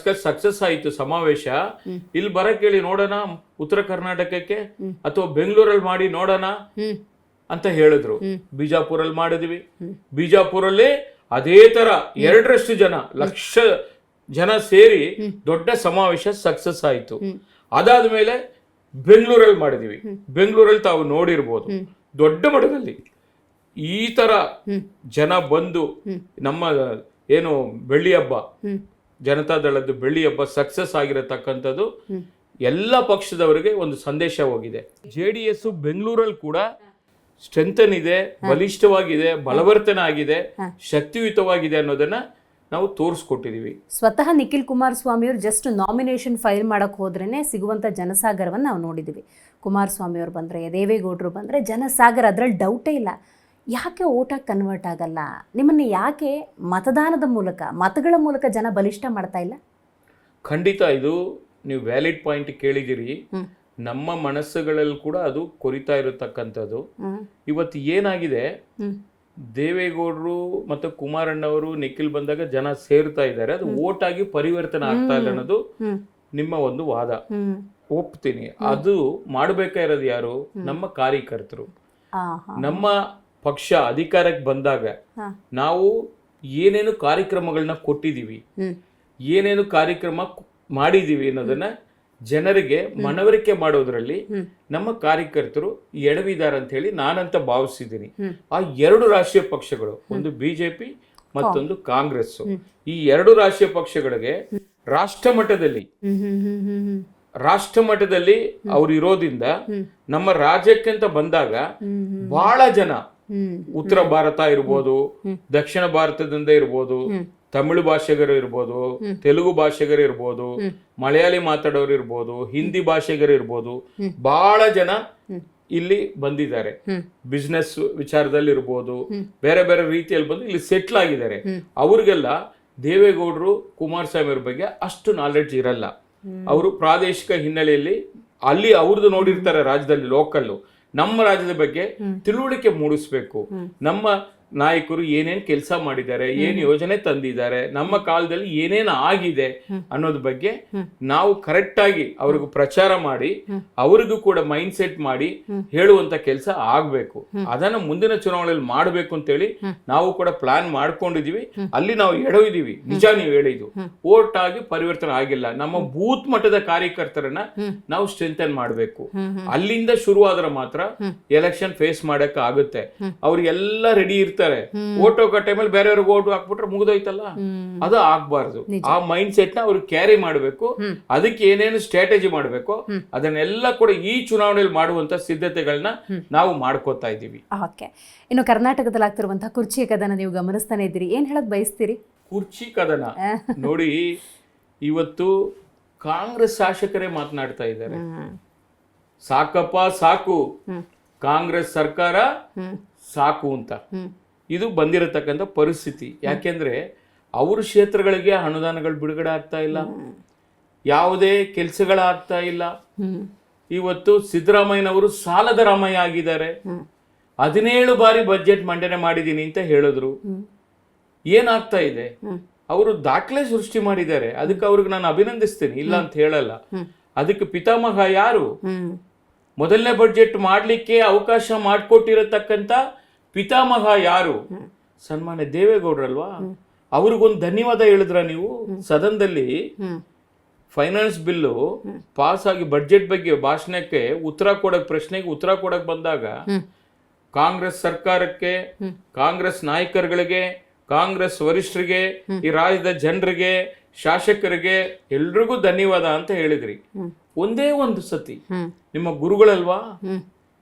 ಸಕ್ಸಸ್ ಆಯಿತು ಸಮಾವೇಶ. ಇಲ್ಲಿ ಬರಕ್ ಹೇಳಿ ನೋಡೋಣ ಉತ್ತರ ಕರ್ನಾಟಕಕ್ಕೆ ಅಥವಾ ಬೆಂಗಳೂರಲ್ಲಿ ಮಾಡಿ ನೋಡೋಣ ಅಂತ ಹೇಳಿದ್ರು. ಬಿಜಾಪುರಲ್ಲಿ ಮಾಡಿದ್ವಿ. ಬಿಜಾಪುರಲ್ಲಿ ಅದೇ ತರ 2ರಷ್ಟು ಜನ, ಲಕ್ಷ ಜನ ಸೇರಿ ದೊಡ್ಡ ಸಮಾವೇಶ ಸಕ್ಸಸ್ ಆಯಿತು. ಅದಾದ್ಮೇಲೆ ಬೆಂಗಳೂರಲ್ಲಿ ಮಾಡಿದ್ವಿ. ಬೆಂಗಳೂರಲ್ಲಿ ತಾವು ನೋಡಿರ್ಬೋದು, ದೊಡ್ಡ ಮಟ್ಟದಲ್ಲಿ ಈ ತರ ಜನ ಬಂದು ನಮ್ಮ ಏನು ಬೆಳ್ಳಿ ಹಬ್ಬ, ಜನತಾದಳದ್ದು ಬೆಳ್ಳಿ ಹಬ್ಬ ಸಕ್ಸಸ್ ಆಗಿರತಕ್ಕಂಥದ್ದು ಎಲ್ಲ ಪಕ್ಷದವರಿಗೆ ಒಂದು ಸಂದೇಶ ಹೋಗಿದೆ. JDS ಬೆಂಗಳೂರಲ್ಲಿ ಕೂಡ ಸ್ಟ್ರೆಂಥನ್ ಇದೆ, ಬಲಿಷ್ಠವಾಗಿದೆ, ಬಲವರ್ತನೆ ಆಗಿದೆ, ಶಕ್ತಿಯುತವಾಗಿದೆ ಅನ್ನೋದನ್ನ ನಾವು ತೋರಿಸ್ಕೊಟ್ಟಿದ್ದೀವಿ. ಸ್ವತಃ ನಿಖಿಲ್ ಕುಮಾರಸ್ವಾಮಿ ಅವರು ಜಸ್ಟ್ ನಾಮಿನೇಷನ್ ಫೈಲ್ ಮಾಡಕ್ಕೆ ಹೋದ್ರೇ ಸಿಗುವಂಥ ಜನಸಾಗರವನ್ನು ನಾವು ನೋಡಿದ್ದೀವಿ. ಕುಮಾರಸ್ವಾಮಿ ಅವರು ಬಂದರೆ, ದೇವೇಗೌಡರು ಬಂದರೆ ಜನಸಾಗರ, ಅದರಲ್ಲಿ ಡೌಟೇ ಇಲ್ಲ. ಯಾಕೆ ಓಟಾಗಿ ಕನ್ವರ್ಟ್ ಆಗಲ್ಲ? ನಿಮ್ಮನ್ನು ಯಾಕೆ ಮತದಾನದ ಮೂಲಕ, ಮತಗಳ ಮೂಲಕ ಜನ ಬಲಿಷ್ಠ ಮಾಡ್ತಾ ಇಲ್ಲ? ಖಂಡಿತ ಇದು ನೀವು ವ್ಯಾಲಿಡ್ ಪಾಯಿಂಟ್ ಕೇಳಿದಿರಿ. ನಮ್ಮ ಮನಸ್ಸುಗಳಲ್ಲಿ ಕೂಡ ಅದು ಕೊರಿತಾ ಇರತಕ್ಕಂಥದ್ದು. ಇವತ್ತು ಏನಾಗಿದೆ, ದೇವೇಗೌಡರು ಮತ್ತು ಕುಮಾರಣ್ಣವರು ನಿಖಿಲ್ ಬಂದಾಗ ಜನ ಸೇರ್ತಾ ಇದ್ದಾರೆ, ಅದು ಓಟ್ ಆಗಿ ಪರಿವರ್ತನೆ ಆಗ್ತಾ ಇಲ್ಲ ಅನ್ನೋದು ನಿಮ್ಮ ಒಂದು ವಾದ. ಒಪ್ತೀನಿ. ಅದು ಮಾಡಬೇಕಾಗಿರೋದು ಯಾರು? ನಮ್ಮ ಕಾರ್ಯಕರ್ತರು. ನಮ್ಮ ಪಕ್ಷ ಅಧಿಕಾರಕ್ಕೆ ಬಂದಾಗ ನಾವು ಏನೇನು ಕಾರ್ಯಕ್ರಮಗಳನ್ನ ಕೊಟ್ಟಿದ್ದೀವಿ, ಏನೇನು ಕಾರ್ಯಕ್ರಮ ಮಾಡಿದ್ದೀವಿ ಅನ್ನೋದನ್ನ ಜನರಿಗೆ ಮನವರಿಕೆ ಮಾಡೋದ್ರಲ್ಲಿ ನಮ್ಮ ಕಾರ್ಯಕರ್ತರು ಎಡವಿದ್ದಾರೆ ಅಂತ ಹೇಳಿ ನಾನಂತ ಭಾವಿಸಿದ್ದೀನಿ. ಆ ಎರಡು ರಾಷ್ಟ್ರೀಯ ಪಕ್ಷಗಳು, ಒಂದು ಬಿಜೆಪಿ ಮತ್ತೊಂದು ಕಾಂಗ್ರೆಸ್, ಈ ಎರಡು ರಾಷ್ಟ್ರೀಯ ಪಕ್ಷಗಳಿಗೆ ರಾಷ್ಟ್ರ ಮಟ್ಟದಲ್ಲಿ ಅವ್ರು ಇರೋದ್ರಿಂದ ನಮ್ಮ ರಾಜ್ಯಕ್ಕೆ ಅಂತ ಬಂದಾಗ ಬಹಳ ಜನ ಉತ್ತರ ಭಾರತ ಇರ್ಬೋದು, ದಕ್ಷಿಣ ಭಾರತದಿಂದ ಇರ್ಬೋದು, ತಮಿಳು ಭಾಷೆಗರು ಇರ್ಬೋದು, ತೆಲುಗು ಭಾಷೆಗರು ಇರ್ಬೋದು, ಮಲಯಾಳಿ ಮಾತಾಡೋರು ಇರ್ಬೋದು, ಹಿಂದಿ ಭಾಷೆಗರು ಇರ್ಬೋದು, ಬಹಳ ಜನ ಇಲ್ಲಿ ಬಂದಿದ್ದಾರೆ. ಬಿಸ್ನೆಸ್ ವಿಚಾರದಲ್ಲಿ ಇರ್ಬೋದು, ಬೇರೆ ಬೇರೆ ರೀತಿಯಲ್ಲಿ ಬಂದು ಇಲ್ಲಿ ಸೆಟ್ಲ್ ಆಗಿದ್ದಾರೆ. ಅವ್ರಿಗೆಲ್ಲ ದೇವೇಗೌಡರು ಕುಮಾರಸ್ವಾಮಿ ಅವ್ರ ಬಗ್ಗೆ ಅಷ್ಟು ನಾಲೆಡ್ಜ್ ಇರಲ್ಲ. ಅವರು ಪ್ರಾದೇಶಿಕ ಹಿನ್ನೆಲೆಯಲ್ಲಿ ಅಲ್ಲಿ ಅವ್ರದ್ದು ನೋಡಿರ್ತಾರೆ, ರಾಜ್ಯದಲ್ಲಿ ಲೋಕಲ್ಲು. ನಮ್ಮ ರಾಜ್ಯದ ಬಗ್ಗೆ ತಿಳುವಳಿಕೆ ಮೂಡಿಸ್ಬೇಕು. ನಮ್ಮ ನಾಯಕರು ಏನೇನ್ ಕೆಲಸ ಮಾಡಿದ್ದಾರೆ, ಏನ್ ಯೋಜನೆ ತಂದಿದ್ದಾರೆ, ನಮ್ಮ ಕಾಲದಲ್ಲಿ ಏನೇನು ಆಗಿದೆ ಅನ್ನೋದ್ ಬಗ್ಗೆ ನಾವು ಕರೆಕ್ಟ್ ಆಗಿ ಅವ್ರಿಗೂ ಪ್ರಚಾರ ಮಾಡಿ, ಅವ್ರಿಗೂ ಕೂಡ ಮೈಂಡ್ ಸೆಟ್ ಮಾಡಿ ಹೇಳುವಂತ ಕೆಲಸ ಆಗ್ಬೇಕು. ಅದನ್ನ ಮುಂದಿನ ಚುನಾವಣೆಯಲ್ಲಿ ಮಾಡ್ಬೇಕು ಅಂತೇಳಿ ನಾವು ಕೂಡ ಪ್ಲಾನ್ ಮಾಡ್ಕೊಂಡಿದೀವಿ. ಅಲ್ಲಿ ನಾವು ಎಡವಿದೀವಿ, ನಿಜ ನೀವು ಹೇಳಿದ್ದು. ಓಟ್ ಆಗಿ ಪರಿವರ್ತನೆ ಆಗಿಲ್ಲ. ನಮ್ಮ ಬೂತ್ ಮಟ್ಟದ ಕಾರ್ಯಕರ್ತರನ್ನ ನಾವು ಸ್ಟ್ರೆಂಥನ್ ಮಾಡ್ಬೇಕು. ಅಲ್ಲಿಂದ ಶುರುವಾದ್ರೆ ಮಾತ್ರ ಎಲೆಕ್ಷನ್ ಫೇಸ್ ಮಾಡಕ್ ಆಗುತ್ತೆ. ಅವ್ರಿಗೆಲ್ಲ ರೆಡಿ ಇರ್ತಾರೆ. ಓಟ್ ಹೋಗೋ ಟೈಮಲ್ಲಿ ಬೇರೆಯವ್ರಿಗೆ ಓಟ್ ಹಾಕ್ಬಿಟ್ರೆ ಮುಗಿದೋಯ್ತಲ್ಲ, ಅದು ಆಗ್ಬಾರ್ದು. ಆ ಮೈಂಡ್ ಸೆಟ್ ನ ಅವ್ರು ಕ್ಯಾರಿ ಮಾಡ್ಬೇಕು. ಅದಕ್ಕೆ ಏನೇನು ಸ್ಟ್ರಾಟಜಿ ಮಾಡ್ಬೇಕು ಅದನ್ನೆಲ್ಲ ಕೂಡ ಈ ಚುನಾವಣೆಯಲ್ಲಿ ಮಾಡುವಂತ ಸಿದ್ಧತೆಗಳನ್ನ ನಾವು ಮಾಡ್ಕೋತಾ ಇದ್ದೀವಿ. ಓಕೆ, ಇನ್ನು ಕರ್ನಾಟಕದಲ್ಲಿ ಆಗ್ತಿರುವಂತಹ ಕುರ್ಚಿ ಕದನ ನೀವು ಗಮನಿಸ್ತಾನೆ ಇದ್ದೀರಿ, ಏನ್ ಹೇಳಕ್ ಬಯಸ್ತೀರಿ? ಕುರ್ಚಿ ಕದನ ನೋಡಿ, ಇವತ್ತು ಕಾಂಗ್ರೆಸ್ ಶಾಸಕರೇ ಮಾತನಾಡ್ತಾ ಇದ್ದಾರೆ, ಸಾಕಪ್ಪ ಸಾಕು, ಕಾಂಗ್ರೆಸ್ ಸರ್ಕಾರ ಸಾಕು ಅಂತ. ಇದು ಬಂದಿರತಕ್ಕಂಥ ಪರಿಸ್ಥಿತಿ. ಯಾಕೆಂದ್ರೆ ಅವ್ರ ಕ್ಷೇತ್ರಗಳಿಗೆ ಅನುದಾನಗಳು ಬಿಡುಗಡೆ ಆಗ್ತಾ ಇಲ್ಲ, ಯಾವುದೇ ಕೆಲಸಗಳಾಗ್ತಾ ಇಲ್ಲ. ಇವತ್ತು ಸಿದ್ದರಾಮಯ್ಯನವರು ಸಾಲದ ರಾಮಯ್ಯ ಆಗಿದ್ದಾರೆ. 17 ಬಾರಿ ಬಜೆಟ್ ಮಂಡನೆ ಮಾಡಿದೀನಿ ಅಂತ ಹೇಳಿದ್ರು. ಏನಾಗ್ತಾ ಇದೆ? ಅವರು ದಾಖಲೆ ಸೃಷ್ಟಿ ಮಾಡಿದ್ದಾರೆ. ಅದಕ್ಕೆ ಅವ್ರಿಗೆ ನಾನು ಅಭಿನಂದಿಸ್ತೀನಿ, ಇಲ್ಲ ಅಂತ ಹೇಳಲ್ಲ. ಅದಕ್ಕೆ ಪಿತಾಮಹ ಯಾರು? ಮೊದಲನೇ ಬಡ್ಜೆಟ್ ಮಾಡ್ಲಿಕ್ಕೆ ಅವಕಾಶ ಮಾಡಿಕೊಟ್ಟಿರತಕ್ಕಂತ ಪಿತಾಮಹ ಯಾರು? ಸನ್ಮಾನ್ಯ ದೇವೇಗೌಡರಲ್ವಾ? ಅವ್ರಿಗೊಂದು ಧನ್ಯವಾದ ಹೇಳಿದ್ರ ನೀವು? ಸದನದಲ್ಲಿ ಫೈನಾನ್ಸ್ ಬಿಲ್ಲು ಪಾಸ್ ಆಗಿ ಬಡ್ಜೆಟ್ ಬಗ್ಗೆ ಭಾಷಣಕ್ಕೆ ಉತ್ತರ ಕೊಡಕ್, ಪ್ರಶ್ನೆಗೆ ಉತ್ತರ ಕೊಡಕ್ ಬಂದಾಗ ಕಾಂಗ್ರೆಸ್ ಸರ್ಕಾರಕ್ಕೆ, ಕಾಂಗ್ರೆಸ್ ನಾಯಕರುಗಳಿಗೆ, ಕಾಂಗ್ರೆಸ್ ವರಿಷ್ಠರಿಗೆ, ಈ ರಾಜ್ಯದ ಜನರಿಗೆ, ಶಾಸಕರಿಗೆ ಎಲ್ರಿಗೂ ಧನ್ಯವಾದ ಅಂತ ಹೇಳಿದ್ರಿ. ಒಂದೇ ಒಂದು ಸತಿ ನಿಮ್ಮ ಗುರುಗಳಲ್ವಾ,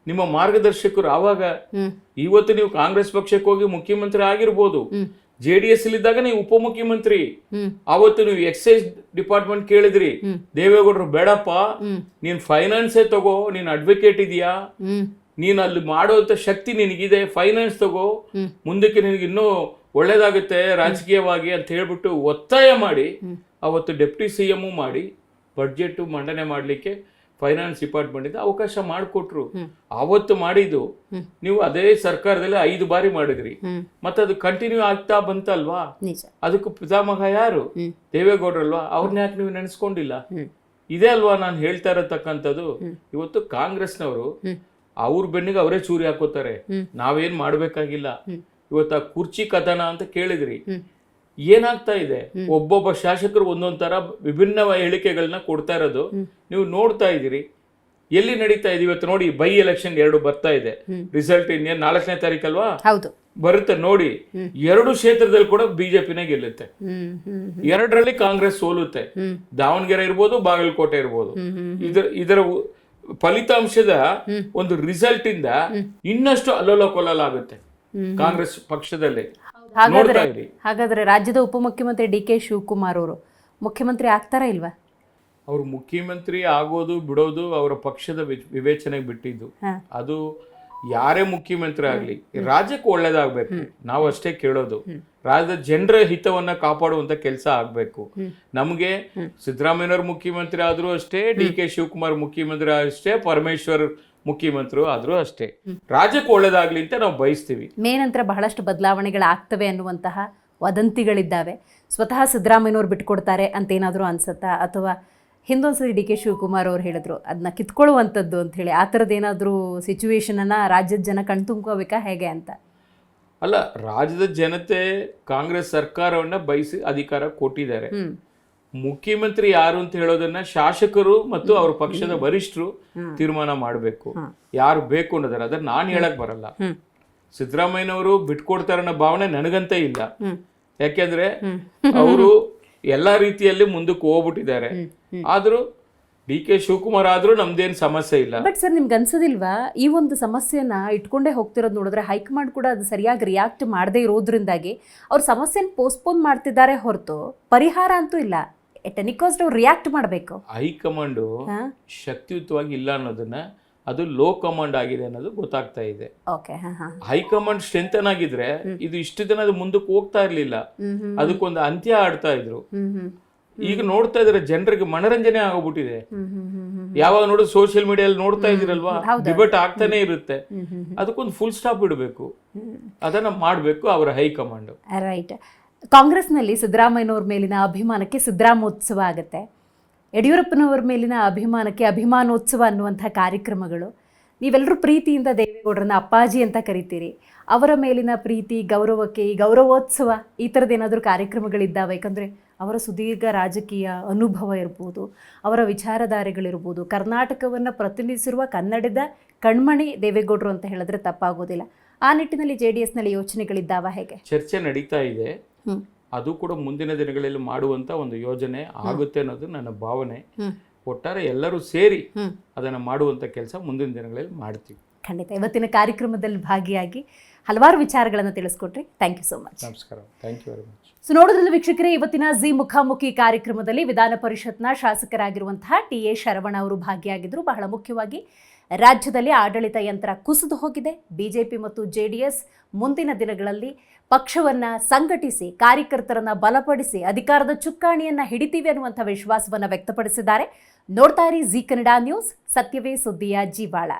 ನಿಮ್ಮ ಮಾರ್ಗದರ್ಶಕರು. ಆವಾಗ ಇವತ್ತು ನೀವು ಕಾಂಗ್ರೆಸ್ ಪಕ್ಷಕ್ಕೆ ಹೋಗಿ ಮುಖ್ಯಮಂತ್ರಿ ಆಗಿರ್ಬೋದು, JDS ಇದ್ದಾಗ ನೀವು ಉಪಮುಖ್ಯಮಂತ್ರಿ. ಅವತ್ತು ನೀವು ಎಕ್ಸೈಸ್ ಡಿಪಾರ್ಟ್ಮೆಂಟ್ ಕೇಳಿದ್ರಿ, ದೇವೇಗೌಡರು ಬೇಡಪ್ಪ ನೀನ್ ಫೈನಾನ್ಸೇ ತಗೋ, ನೀನ್ ಅಡ್ವೊಕೇಟ್ ಇದೆಯಾ, ನೀನ್ ಅಲ್ಲಿ ಮಾಡುವಂತ ಶಕ್ತಿ ನಿನಗಿದೆ, ಫೈನಾನ್ಸ್ ತಗೋ, ಮುಂದಕ್ಕೆ ನಿನಗೆ ಇನ್ನೂ ಒಳ್ಳೇದಾಗುತ್ತೆ ರಾಜಕೀಯವಾಗಿ ಅಂತ ಹೇಳ್ಬಿಟ್ಟು ಒತ್ತಾಯ ಮಾಡಿ ಅವತ್ತು ಡೆಪ್ಟಿ CM ಮಾಡಿ ಬಡ್ಜೆಟ್ ಮಂಡನೆ ಮಾಡ್ಲಿಕ್ಕೆ ಫೈನಾನ್ಸ್ ಡಿಪಾರ್ಟ್ಮೆಂಟ್ ಇಂದ ಅವಕಾಶ ಮಾಡಿಕೊಟ್ರು. ಅವತ್ತು ಮಾಡಿದ್ದು ನೀವು ಅದೇ ಸರ್ಕಾರದಲ್ಲಿ 5 ಬಾರಿ ಮಾಡಿದ್ರಿ. ಮತ್ತೆ ಅದು ಕಂಟಿನ್ಯೂ ಆಗ್ತಾ ಬಂತಲ್ವಾ? ಅದಕ್ಕೂ ಪಿತಾಮಹ ಯಾರು? ದೇವೇಗೌಡರಲ್ವಾ? ಅವ್ರನ್ನ ಯಾಕೆ ನೀವು ನೆನೆಸ್ಕೊಂಡಿಲ್ಲ? ಇದೇ ಅಲ್ವಾ ನಾನು ಹೇಳ್ತಾ ಇರತಕ್ಕಂಥದ್ದು. ಇವತ್ತು ಕಾಂಗ್ರೆಸ್ನವರು ಅವ್ರ ಬೆನ್ನಿಗೆ ಅವರೇ ಚೂರಿ ಹಾಕೋತಾರೆ, ನಾವೇನ್ ಮಾಡ್ಬೇಕಾಗಿಲ್ಲ. ಇವತ್ತು ಆ ಕುರ್ಚಿ ಕದನ ಅಂತ ಕೇಳಿದ್ರಿ, ಏನಾಗ್ತಾ ಇದೆ? ಒಬ್ಬೊಬ್ಬ ಶಾಸಕರು ಒಂದೊಂದ್ ತರ ವಿಭಿನ್ನ ಹೇಳಿಕೆಗಳನ್ನ ಕೊಡ್ತಾ ಇರೋದು ನೀವು ನೋಡ್ತಾ ಇದ್ದೀರಿ. ಎಲ್ಲಿ ನಡೀತಾ ಇದೆ ಇವತ್ತು ನೋಡಿ, ಬೈ ಎಲೆಕ್ಷನ್ 2 ಬರ್ತಾ ಇದೆ. ರಿಸಲ್ಟ್ ಇನ್ನೇನು 4ನೇ ತಾರೀಕಲ್ವಾ ಬರುತ್ತೆ ನೋಡಿ. 2 ಕ್ಷೇತ್ರದಲ್ಲಿ ಕೂಡ ಬಿಜೆಪಿನೇ ಗೆಲ್ಲುತ್ತೆ, 2ರಲ್ಲಿ ಕಾಂಗ್ರೆಸ್ ಸೋಲುತ್ತೆ. ದಾವಣಗೆರೆ ಇರ್ಬೋದು, ಬಾಗಲಕೋಟೆ ಇರ್ಬೋದು. ಇದರ ಫಲಿತಾಂಶದ ಒಂದು ರಿಸಲ್ಟ್ ಇಂದ ಇನ್ನಷ್ಟು ಅಲ್ಲೋಲ ಕೊಲ್ಲಲಾಗುತ್ತೆ ಕಾಂಗ್ರೆಸ್ ಪಕ್ಷದಲ್ಲಿ. ನೋಡ್ತಾ ಇರಿ. ಹಾಗಾದ್ರೆ ರಾಜ್ಯದ ಉಪಮುಖ್ಯಮಂತ್ರಿ ಡಿ ಕೆ ಶಿವಕುಮಾರ್ ಅವರು ಮುಖ್ಯಮಂತ್ರಿ ಆಗ್ತಾರಾ ಇಲ್ವಾ? ಅವರು ಮುಖ್ಯಮಂತ್ರಿ ಆಗೋದು ಬಿಡೋದು ಅವರ ಪಕ್ಷದ ವಿವೇಚನೆಗೆ ಬಿಟ್ಟಿದ್ದು. ಅದು ಯಾರೇ ಮುಖ್ಯಮಂತ್ರಿ ಆಗ್ಲಿ ರಾಜ್ಯಕ್ಕೆ ಒಳ್ಳೇದಾಗ್ಬೇಕು, ನಾವು ಅಷ್ಟೇ ಕೇಳೋದು. ರಾಜ್ಯದ ಜನರ ಹಿತವನ್ನ ಕಾಪಾಡುವಂತ ಕೆಲಸ ಆಗ್ಬೇಕು. ನಮ್ಗೆ ಸಿದ್ದರಾಮಯ್ಯನವ್ರ ಮುಖ್ಯಮಂತ್ರಿ ಆದ್ರೂ ಅಷ್ಟೇ, ಡಿ ಕೆ ಶಿವಕುಮಾರ್ ಮುಖ್ಯಮಂತ್ರಿ ಅಷ್ಟೇ, ಪರಮೇಶ್ವರ್ ಮುಖ್ಯಮಂತ್ರಿ ಆದ್ರೂ ಅಷ್ಟೇ, ರಾಜ್ಯಕ್ಕೆ ಒಳ್ಳೇದಾಗ್ಲಿ ಅಂತ ನಾವು ಬಯಸ್ತೀವಿ. ಮೇನಂತರ ಬಹಳಷ್ಟು ಬದಲಾವಣೆಗಳಾಗ್ತವೆ ಅನ್ನುವಂತಹ ವದಂತಿಗಳಿದ್ದಾವೆ. ಸ್ವತಃ ಸಿದ್ದರಾಮಯ್ಯನವ್ರು ಬಿಟ್ಕೊಡ್ತಾರೆ ಅಂತೇನಾದರೂ ಅನ್ಸುತ್ತಾ, ಅಥವಾ ಹಿಂದೊಂದ್ಸರಿ ಡಿ ಕೆ ಶಿವಕುಮಾರ್ ಅವ್ರು ಹೇಳಿದ್ರು ಅದನ್ನ ಕಿತ್ಕೊಳ್ಳುವಂಥದ್ದು ಅಂತ ಹೇಳಿ, ಆ ಥರದ್ದು ಏನಾದರೂ ಸಿಚುವೇಶನನ್ನು ರಾಜ್ಯದ ಜನ ಕಣ್ತುಂಬ್ಕೋಬೇಕಾ ಹೇಗೆ ಅಂತ? ಅಲ್ಲ, ರಾಜ್ಯದ ಜನತೆ ಕಾಂಗ್ರೆಸ್ ಸರ್ಕಾರವನ್ನ ಬಯಸಿ ಅಧಿಕಾರ ಕೊಟ್ಟಿದ್ದಾರೆ. ಮುಖ್ಯಮಂತ್ರಿ ಯಾರು ಅಂತ ಹೇಳೋದನ್ನ ಶಾಸಕರು ಮತ್ತು ಅವ್ರ ಪಕ್ಷದ ವರಿಷ್ಠರು ತೀರ್ಮಾನ ಮಾಡಬೇಕು, ಯಾರು ಬೇಕು ಅನ್ನೋದಾರೆ. ಅದನ್ನ ನಾನು ಹೇಳಕ್ ಬರಲ್ಲ. ಸಿದ್ದರಾಮಯ್ಯನವರು ಬಿಟ್ಕೊಡ್ತಾರ ಅನ್ನೋ ಭಾವನೆ ನನಗಂತ ಇಲ್ಲ. ಯಾಕೆಂದ್ರೆ ಅವರು ಎಲ್ಲಾ ರೀತಿಯಲ್ಲಿ ಮುಂದಕ್ಕೆ ಹೋಗ್ಬಿಟ್ಟಿದ್ದಾರೆ. ಆದ್ರೂ ಡಿ ಕೆ ಶಿವಕುಮಾರ್ ಆದ್ರೂ ನಮ್ದೇನು ಸಮಸ್ಯೆ ಇಲ್ಲ. ಬಟ್ ಸರ್, ನಿಮ್ಗೆ ಅನ್ಸೋದಿಲ್ವಾ ಈ ಒಂದು ಸಮಸ್ಯೆನ ಇಟ್ಕೊಂಡೇ ಹೋಗ್ತಿರೋದು ನೋಡಿದ್ರೆ ಹೈಕಮಾಂಡ್ ಕೂಡ ಅದು ಸರಿಯಾಗಿ ರಿಯಾಕ್ಟ್ ಮಾಡದೇ ಇರೋದ್ರಿಂದಾಗಿ ಅವ್ರ ಸಮಸ್ಯೆನ ಪೋಸ್ಟ್ಪೋನ್ ಮಾಡ್ತಿದ್ದಾರೆ ಹೊರತು ಪರಿಹಾರ ಅಂತೂ ಇಲ್ಲ. ಎಟ್ ಎನಿ ಕಾಸ್ಟ್ ಅವ್ರು ರಿಯಾಕ್ಟ್ ಮಾಡಬೇಕು. ಹೈಕಮಾಂಡ್ ಶಕ್ತಿಯುತವಾಗಿ ಇಲ್ಲ ಅನ್ನೋದನ್ನ, ಅದು ಲೋ ಕಮಾಂಡ್ ಆಗಿದೆ ಅನ್ನೋದು ಗೊತ್ತಾಗ್ತಾ ಇದೆ. ಹೈಕಮಾಂಡ್ ಸ್ಟ್ರೆಂಥನ್ ಆಗಿದ್ರೆ ಇದು ಇಷ್ಟು ದಿನ ಅದು ಮುಂದಕ್ಕೆ ಹೋಗ್ತಾ ಇರ್ಲಿಲ್ಲ, ಅದಕ್ಕೊಂದು ಅಂತ್ಯ ಆಡ್ತಾ ಇದ್ರು. ಈಗ ನೋಡ್ತಾ ಇದ್ರೆ ಜನರಿಗೆ ಮನರಂಜನೆ ಆಗೋಗ್ಬಿಟ್ಟಿದೆ. ಯಾವಾಗ ನೋಡಿದ್ರು ಸೋಷಿಯಲ್ ಮೀಡಿಯಲ್ಲಿ ನೋಡ್ತಾ ಇದಿರಲ್ವಾ, ಡಿಬೇಟ್ ಆಗ್ತಾನೆ ಇರುತ್ತೆ. ಅದಕ್ಕೊಂದು ಫುಲ್ ಸ್ಟಾಪ್ ಇಡಬೇಕು, ಅದನ್ನ ಮಾಡಬೇಕು ಅವರ ಹೈಕಮಾಂಡ್. ರೈಟ್. ಕಾಂಗ್ರೆಸ್ನಲ್ಲಿ ಸಿದ್ದರಾಮಯ್ಯನವ್ರ ಮೇಲಿನ ಅಭಿಮಾನಕ್ಕೆ ಸಿದ್ದರಾಮೋತ್ಸವ ಆಗುತ್ತೆ, ಯಡಿಯೂರಪ್ಪನವ್ರ ಮೇಲಿನ ಅಭಿಮಾನಕ್ಕೆ ಅಭಿಮಾನೋತ್ಸವ ಅನ್ನುವಂಥ ಕಾರ್ಯಕ್ರಮಗಳು. ನೀವೆಲ್ಲರೂ ಪ್ರೀತಿಯಿಂದ ದೇವೇಗೌಡರನ್ನ ಅಪ್ಪಾಜಿ ಅಂತ ಕರಿತೀರಿ. ಅವರ ಮೇಲಿನ ಪ್ರೀತಿ ಗೌರವಕ್ಕೆ ಈ ಗೌರವೋತ್ಸವ ಈ ಥರದ್ದೇನಾದರೂ ಕಾರ್ಯಕ್ರಮಗಳಿದ್ದಾವೆ? ಯಾಕಂದರೆ ಅವರ ಸುದೀರ್ಘ ರಾಜಕೀಯ ಅನುಭವ ಇರ್ಬೋದು, ಅವರ ವಿಚಾರಧಾರೆಗಳಿರ್ಬೋದು, ಕರ್ನಾಟಕವನ್ನು ಪ್ರತಿನಿಧಿಸಿರುವ ಕನ್ನಡದ ಕಣ್ಮಣಿ ದೇವೇಗೌಡರು ಅಂತ ಹೇಳಿದ್ರೆ ತಪ್ಪಾಗೋದಿಲ್ಲ. ಆ ನಿಟ್ಟಿನಲ್ಲಿ JDSನಲ್ಲಿ ಯೋಚನೆಗಳಿದ್ದಾವ ಹೇಗೆ? ಚರ್ಚೆ ನಡೀತಾ ಇದೆ. ಅದು ಕೂಡ ಮುಂದಿನ ದಿನಗಳಲ್ಲಿ ಮಾಡುವಂತ ಒಂದು ಯೋಜನೆ ಆಗುತ್ತೆ ಅನ್ನೋದು ನನ್ನ ಭಾವನೆ. ಒಟ್ಟಾರೆ ಎಲ್ಲರೂ ಸೇರಿ ಅದನ್ನು ಮಾಡುವಂತ ಕೆಲಸ ಮುಂದಿನ ದಿನಗಳಲ್ಲಿ ಮಾಡ್ತೀವಿ. ಖಂಡಿತ. ಇವತ್ತಿನ ಕಾರ್ಯಕ್ರಮದಲ್ಲಿ ಭಾಗಿಯಾಗಿ ಹಲವಾರು ವಿಚಾರಗಳನ್ನು ತಿಳಿಸ್ಕೊಟ್ರಿ. Thank you so much. ನಮಸ್ಕಾರ. Thank you very much. So ನೋಡೋದ್ರಲ್ಲಿ ವೀಕ್ಷಕರೇ, ಇವತ್ತಿನ ಜಿ ಮುಖಾಮುಖಿ ಕಾರ್ಯಕ್ರಮದಲ್ಲಿ ವಿಧಾನ ಪರಿಷತ್ನ ಶಾಸಕರಾಗಿರುವಂತಹ ಟಿ.ಎ. ಶರವಣ ಅವರು ಭಾಗಿಯಾಗಿದ್ದರು. ಬಹಳ ಮುಖ್ಯವಾಗಿ ರಾಜ್ಯದಲ್ಲಿ ಆಡಳಿತ ಯಂತ್ರ ಕುಸಿದು ಹೋಗಿದೆ. ಬಿಜೆಪಿ ಮತ್ತು JDS ಮುಂದಿನ ದಿನಗಳಲ್ಲಿ ಪಕ್ಷವನ್ನು ಸಂಘಟಿಸಿ ಕಾರ್ಯಕರ್ತರನ್ನ ಬಲಪಡಿಸಿ ಅಧಿಕಾರದ ಚುಕ್ಕಾಣಿಯನ್ನ ಹಿಡಿತೀವಿ ಅನ್ನುವಂಥ ವಿಶ್ವಾಸವನ್ನು ವ್ಯಕ್ತಪಡಿಸಿದ್ದಾರೆ. ನೋಡ್ತಾ ಇರಿ ಜಿ ಕನ್ನಡ ನ್ಯೂಸ್, ಸತ್ಯವೇ ಸುದ್ದಿಯ ಜೀವಾಳ.